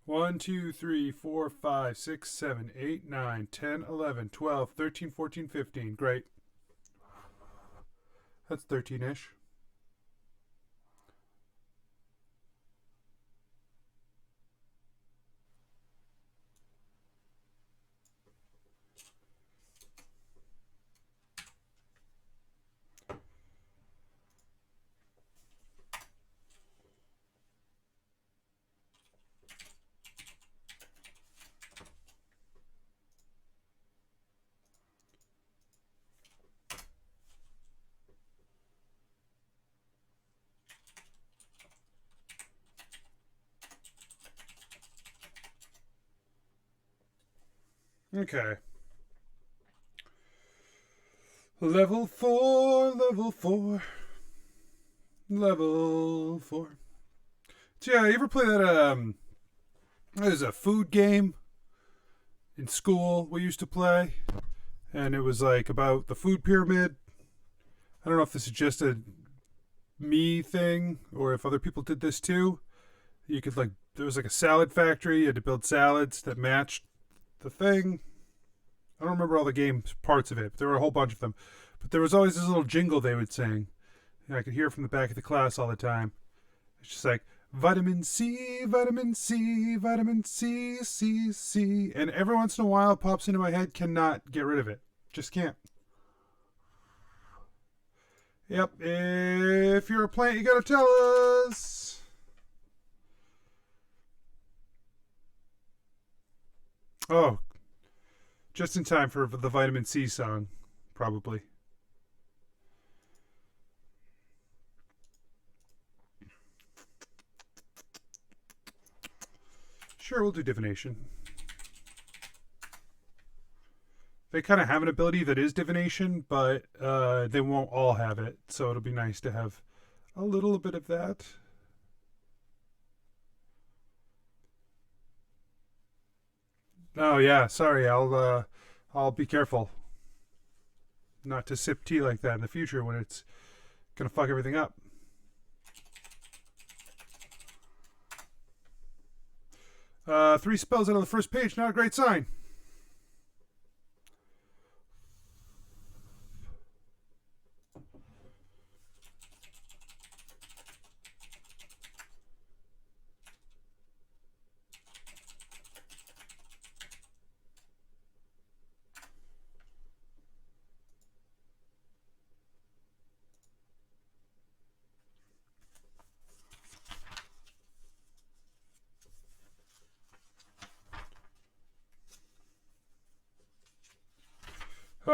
One, 2, 3, 4, 5, 6, 7, 8, 9, 10, 11, 12, 13, 14, 15. Great. That's 13-ish. Okay. Level 4, level 4. Level 4. So yeah, you ever play that, there's a food game in school we used to play, and it was like about the food pyramid. I don't know if this is just a me thing or if other people did this too. You could there was like a salad factory. You had to build salads that matched the thing. I don't remember all the game parts of it, but there were a whole bunch of them. But there was always this little jingle they would sing. And I could hear it from the back of the class all the time. It's just like, vitamin C, vitamin C, vitamin C, C, C. And every once in a while it pops into my head, cannot get rid of it. Just can't. Yep, if you're a plant, you gotta tell us. Oh, just in time for the vitamin C song, probably. Sure, we'll do divination. They kind of have an ability that is divination, but they won't all have it, so it'll be nice to have a little bit of that. Oh yeah, sorry. I'll be careful not to sip tea like that in the future when it's gonna fuck everything up. Three spells out on the first page, not a great sign.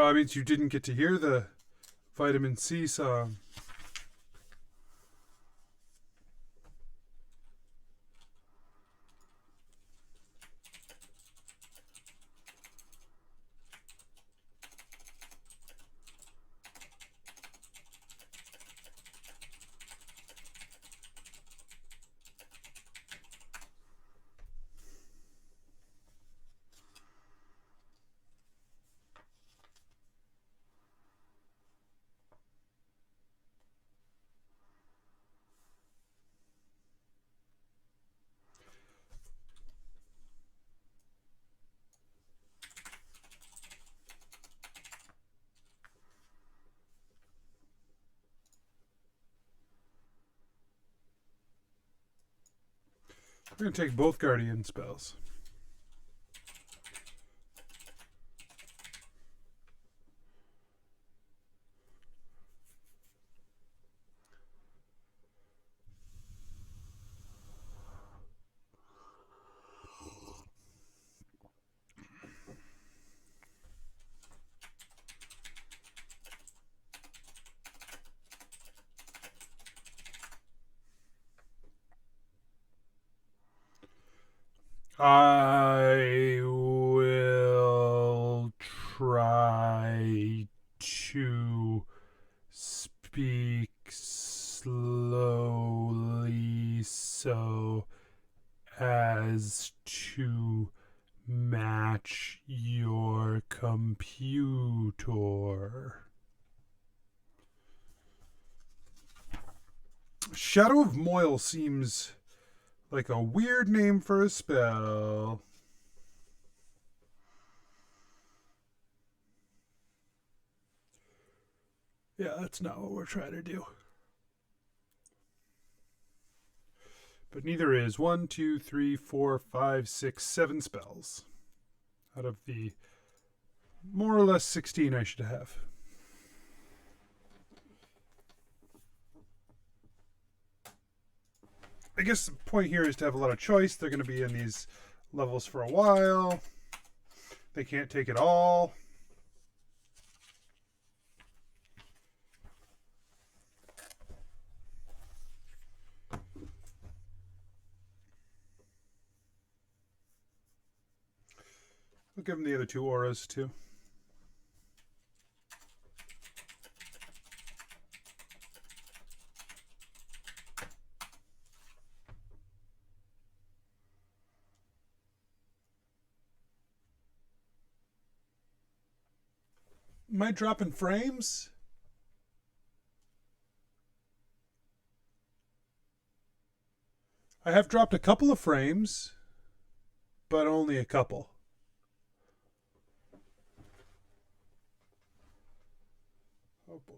It means you didn't get to hear the vitamin C song. We're going to take both Guardian spells. I will try to speak slowly so as to match your computer. Shadow of Moyle seems like a weird name for a spell. Yeah, that's not what we're trying to do. But neither is 1, 2, 3, 4, 5, 6, 7 spells out of the more or less 16 I should have. I guess the point here is to have a lot of choice. They're going to be in these levels for a while. They can't take it all. We'll give them the other 2 auras too. Am I dropping frames? I have dropped a couple of frames, but only a couple. Oh boy.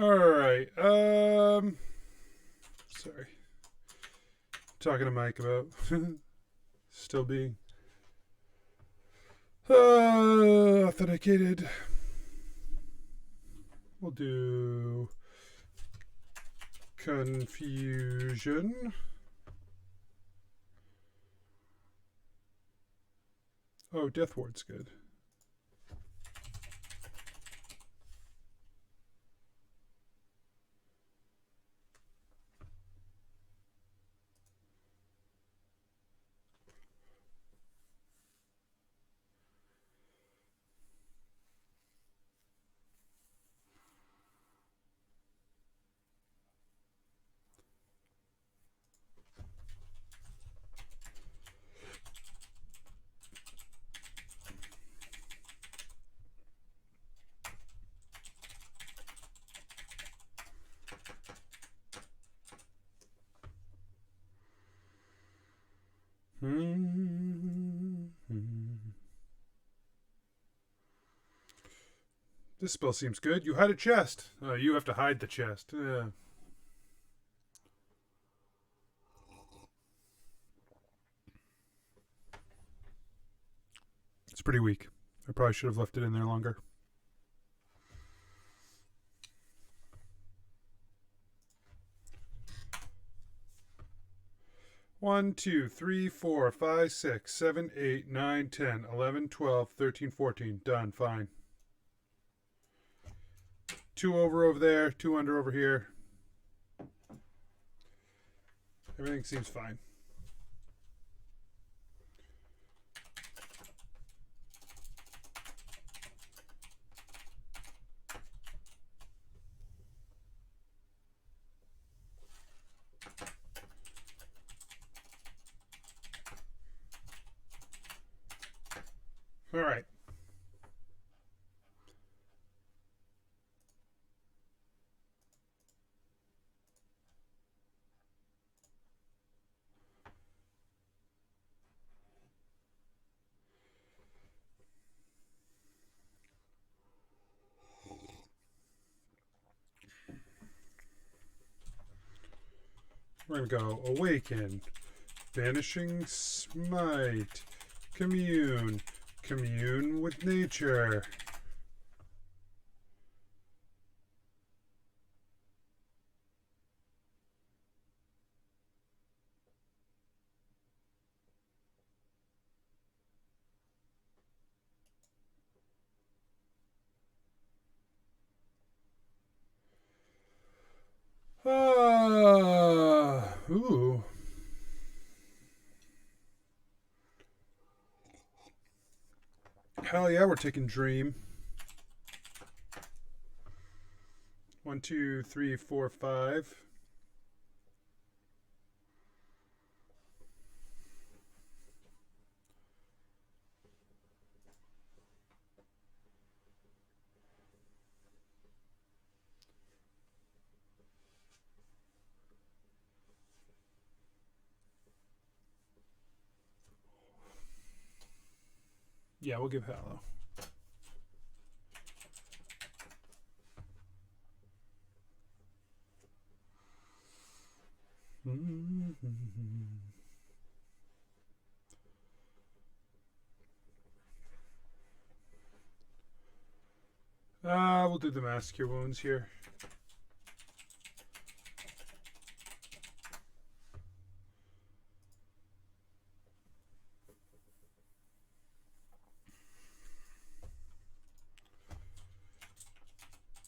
All right. Sorry. Talking to Mike about still being authenticated. We'll do confusion. Oh, Death Ward's good. This spell seems good. You hide a chest. You have to hide the chest. It's pretty weak. I probably should have left it in there longer. One, 2, 3, 4, 5, 6, 7, 8, 9, 10, 11, 12, 13, 14. Done. Fine. 2 over there, 2 under over here. Everything seems fine. All right. We're going to go Awaken, Vanishing Smite, Commune, Commune with Nature. Ooh. Hell yeah, we're taking Dream. 1, 2, 3, 4, 5. Yeah, we'll give Hallow. We'll do the Mass Cure Wounds here.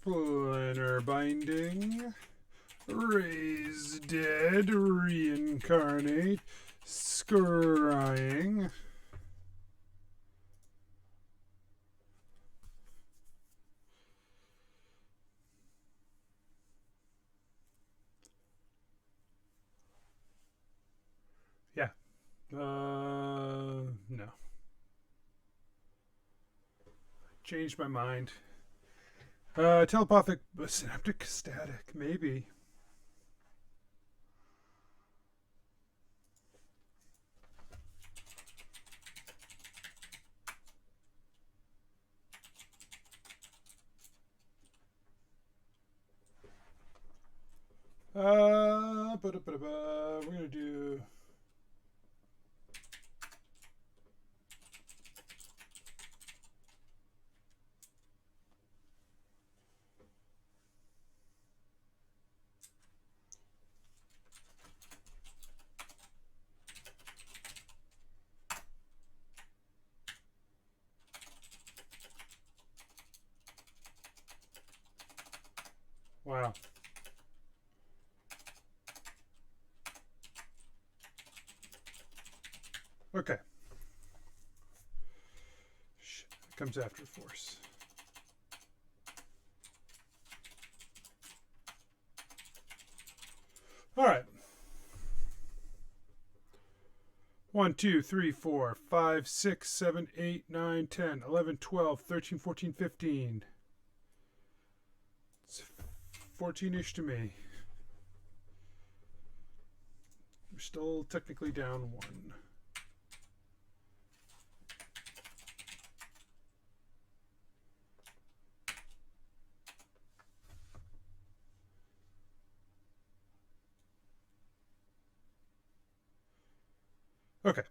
Planar Binding, Raise Dead, Reincarnate, Scrying. Yeah. No. Changed my mind. Telepathic Synaptic Static, maybe. We're gonna do. Wow. Okay. Shit, it comes after Force. All right. 1, 2, 3, 4, 5, 6, 7, 8, 9, 10, 11, 12, 13, 14, 15. It's 14-ish to me. We're still technically down 1. Okay.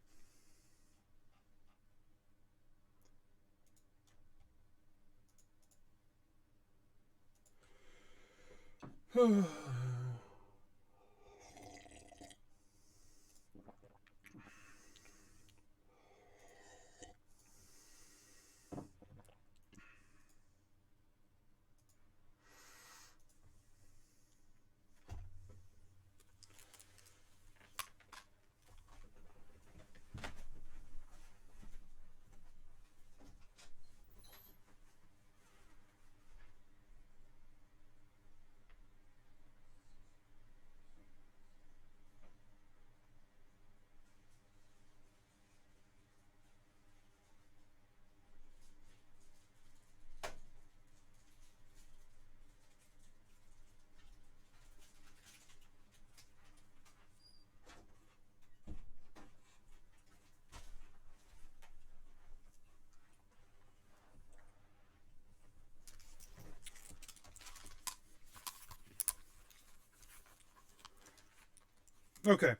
Okay.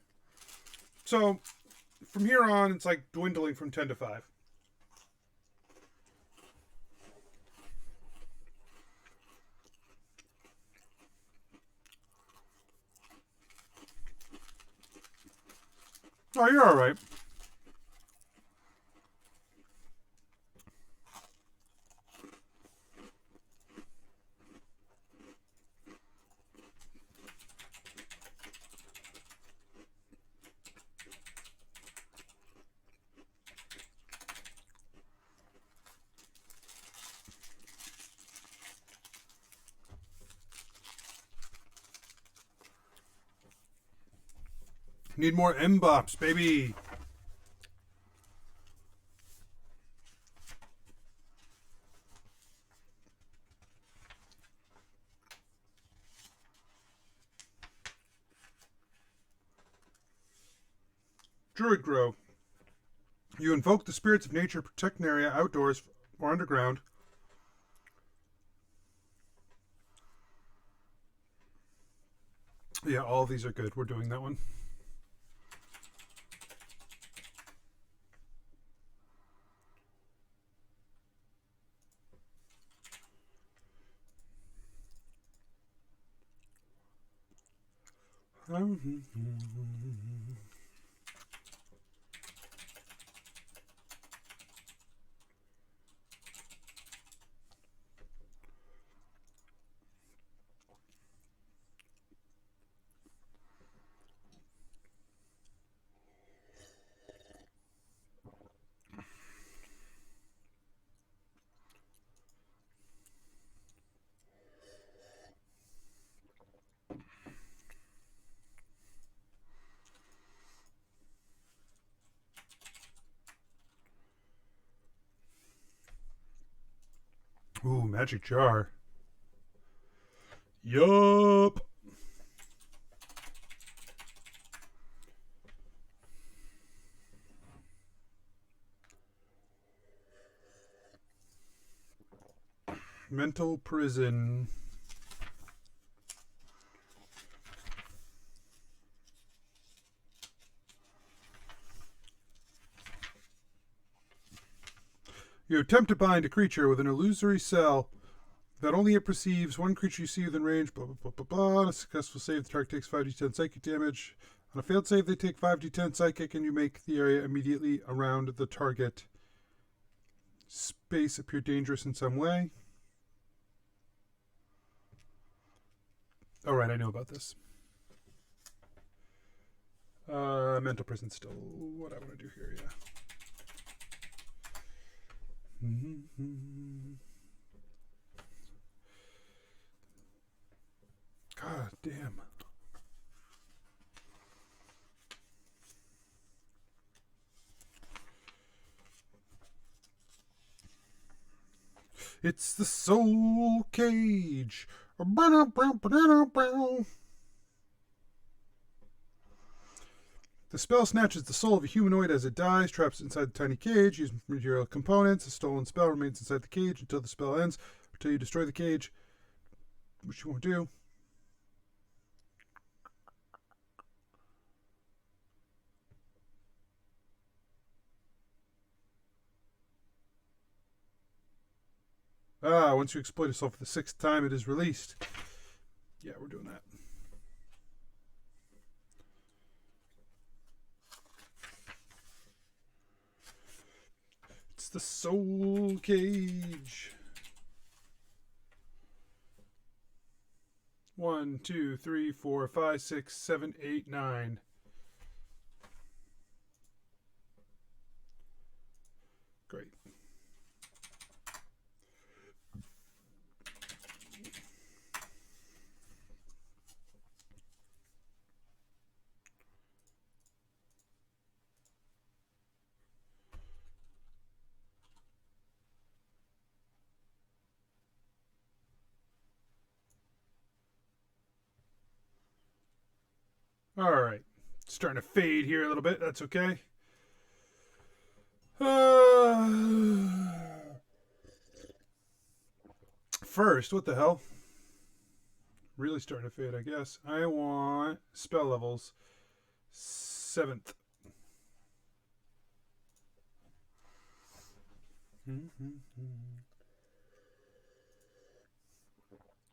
So from here on, it's like dwindling from 10 to 5. Oh, you're all right. Need more M-bops, baby. Druid Grow. You invoke the spirits of nature, protect an area outdoors or underground. Yeah, all of these are good. We're doing that one. Ooh, magic jar. Yup. Mental prison. You attempt to bind a creature with an illusory cell that only it perceives. One creature you see within range, blah, blah, blah, blah, blah. On a successful save, the target takes 5d10 psychic damage. On a failed save, they take 5d10 psychic, and you make the area immediately around the target space appear dangerous in some way. All right, I know about this. Mental prison still what I want to do here, yeah. God damn. It's the soul cage. The spell snatches the soul of a humanoid as it dies, traps inside the tiny cage. Use material components. The stolen spell remains inside the cage until the spell ends, until you destroy the cage, which you won't do. Once you exploit a soul for the 6th time, it is released. Yeah, we're doing that. It's the Soul Cage. 1, 2, 3, 4, 5, 6, 7, 8, 9. Great. All right. Starting to fade here a little bit. That's okay. First, what the hell? Really starting to fade, I guess. I want spell levels 7th.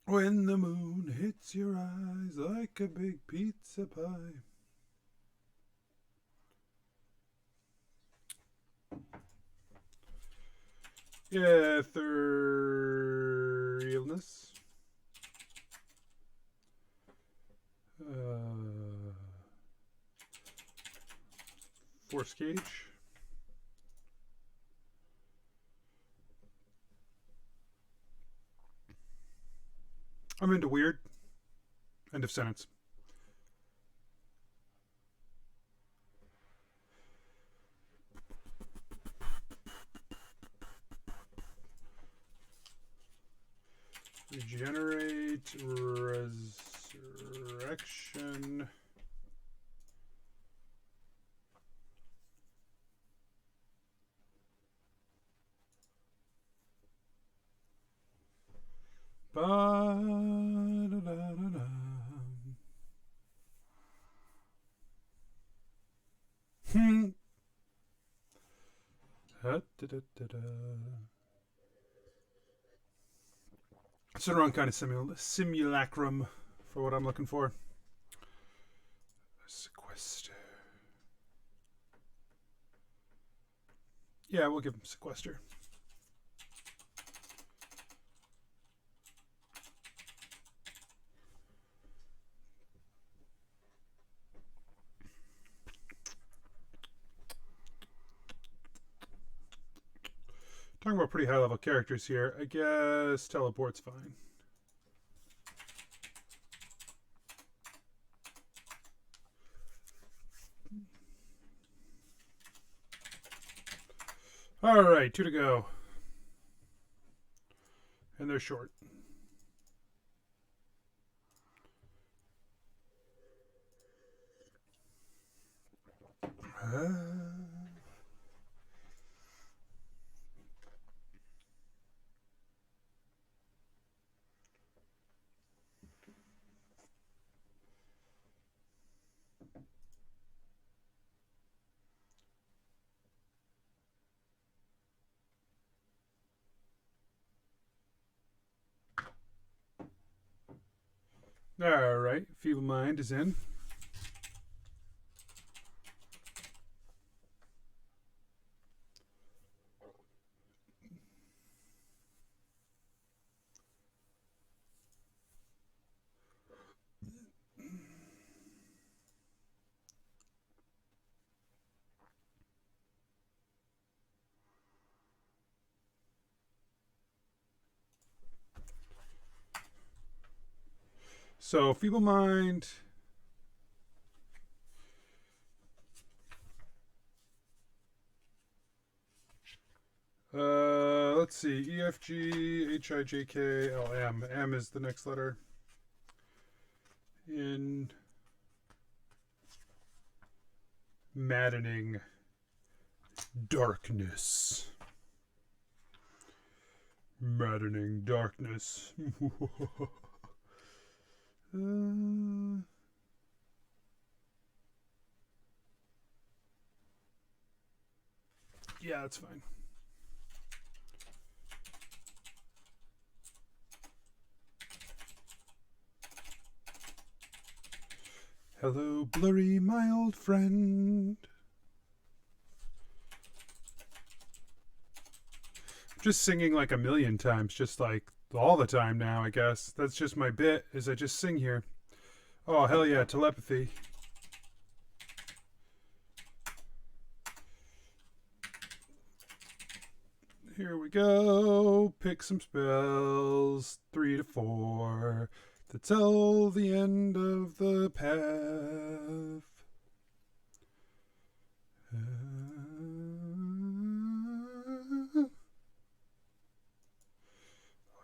When the moon hits your eyes like a big pizza pie. Yeah, Etherealness. Force Cage. I'm into weird. End of sentence. Regenerate, resurrection. Ba-da-da-da-da. Da-da-da-da. It's the wrong kind of simulacrum for what I'm looking for. Sequester. Yeah, we'll give him Sequester. Talking about pretty high level characters here. I guess teleport's fine. All right, 2 to go. And they're short. All right, Feeble Mind is in. So, Feeble Mind. Let's see. E, F, G, H, I, J, K, L, M. M is the next letter. In maddening darkness. Maddening darkness. Yeah, that's fine. Hello, Blurry, my old friend. Just singing like a million times, just like all the time now, I guess. That's just my bit, is I just sing here. Oh, hell yeah, telepathy. Here we go. Pick some spells. 3 to 4. To tell the end of the path. Oh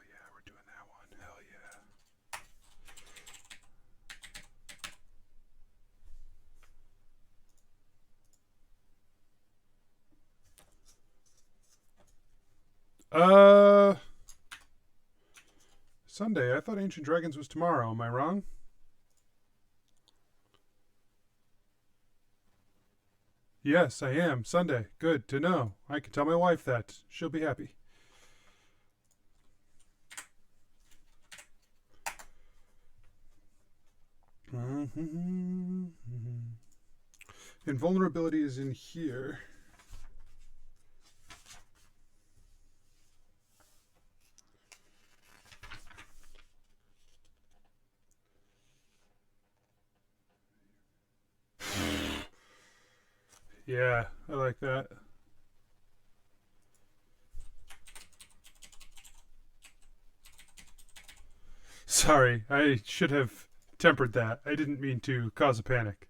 yeah, we're doing that one. Hell yeah. Sunday. I thought Ancient Dragons was tomorrow. Am I wrong? Yes, I am. Sunday. Good to know. I can tell my wife that. She'll be happy. Invulnerability is in here. Yeah, I like that. Sorry, I should have tempered that. I didn't mean to cause a panic.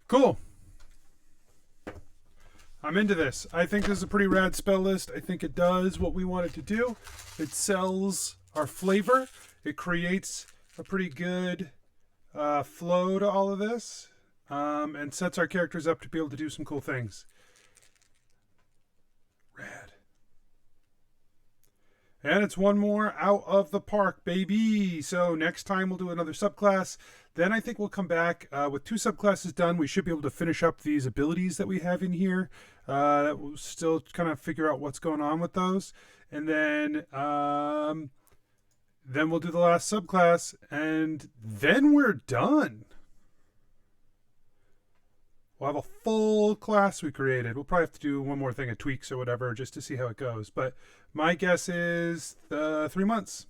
Cool. I'm into this. I think this is a pretty rad spell list. I think it does what we want it to do. It sells our flavor. It creates a pretty good flow to all of this, and sets our characters up to be able to do some cool things. Rad. And it's one more out of the park, baby. So next time we'll do another subclass. Then I think we'll come back with 2 subclasses done. We should be able to finish up these abilities that we have in here. That we'll still kind of figure out what's going on with those. And then we'll do the last subclass. And then we're done. We'll have a full class we created. We'll probably have to do one more thing of tweaks or whatever just to see how it goes. But my guess is 3 months.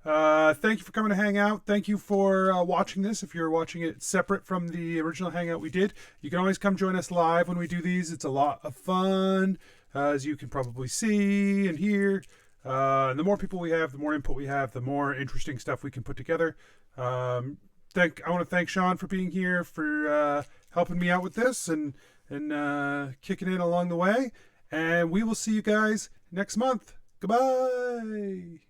Thank you for coming to hang out. Thank you for watching this. If you're watching it separate from the original hangout we did, you can always come join us live when we do these. It's a lot of fun, as you can probably see and hear. And the more people we have, the more input we have, the more interesting stuff we can put together. I want to thank Sean for being here, for helping me out with this and kicking in along the way. And we will see you guys next month. Goodbye.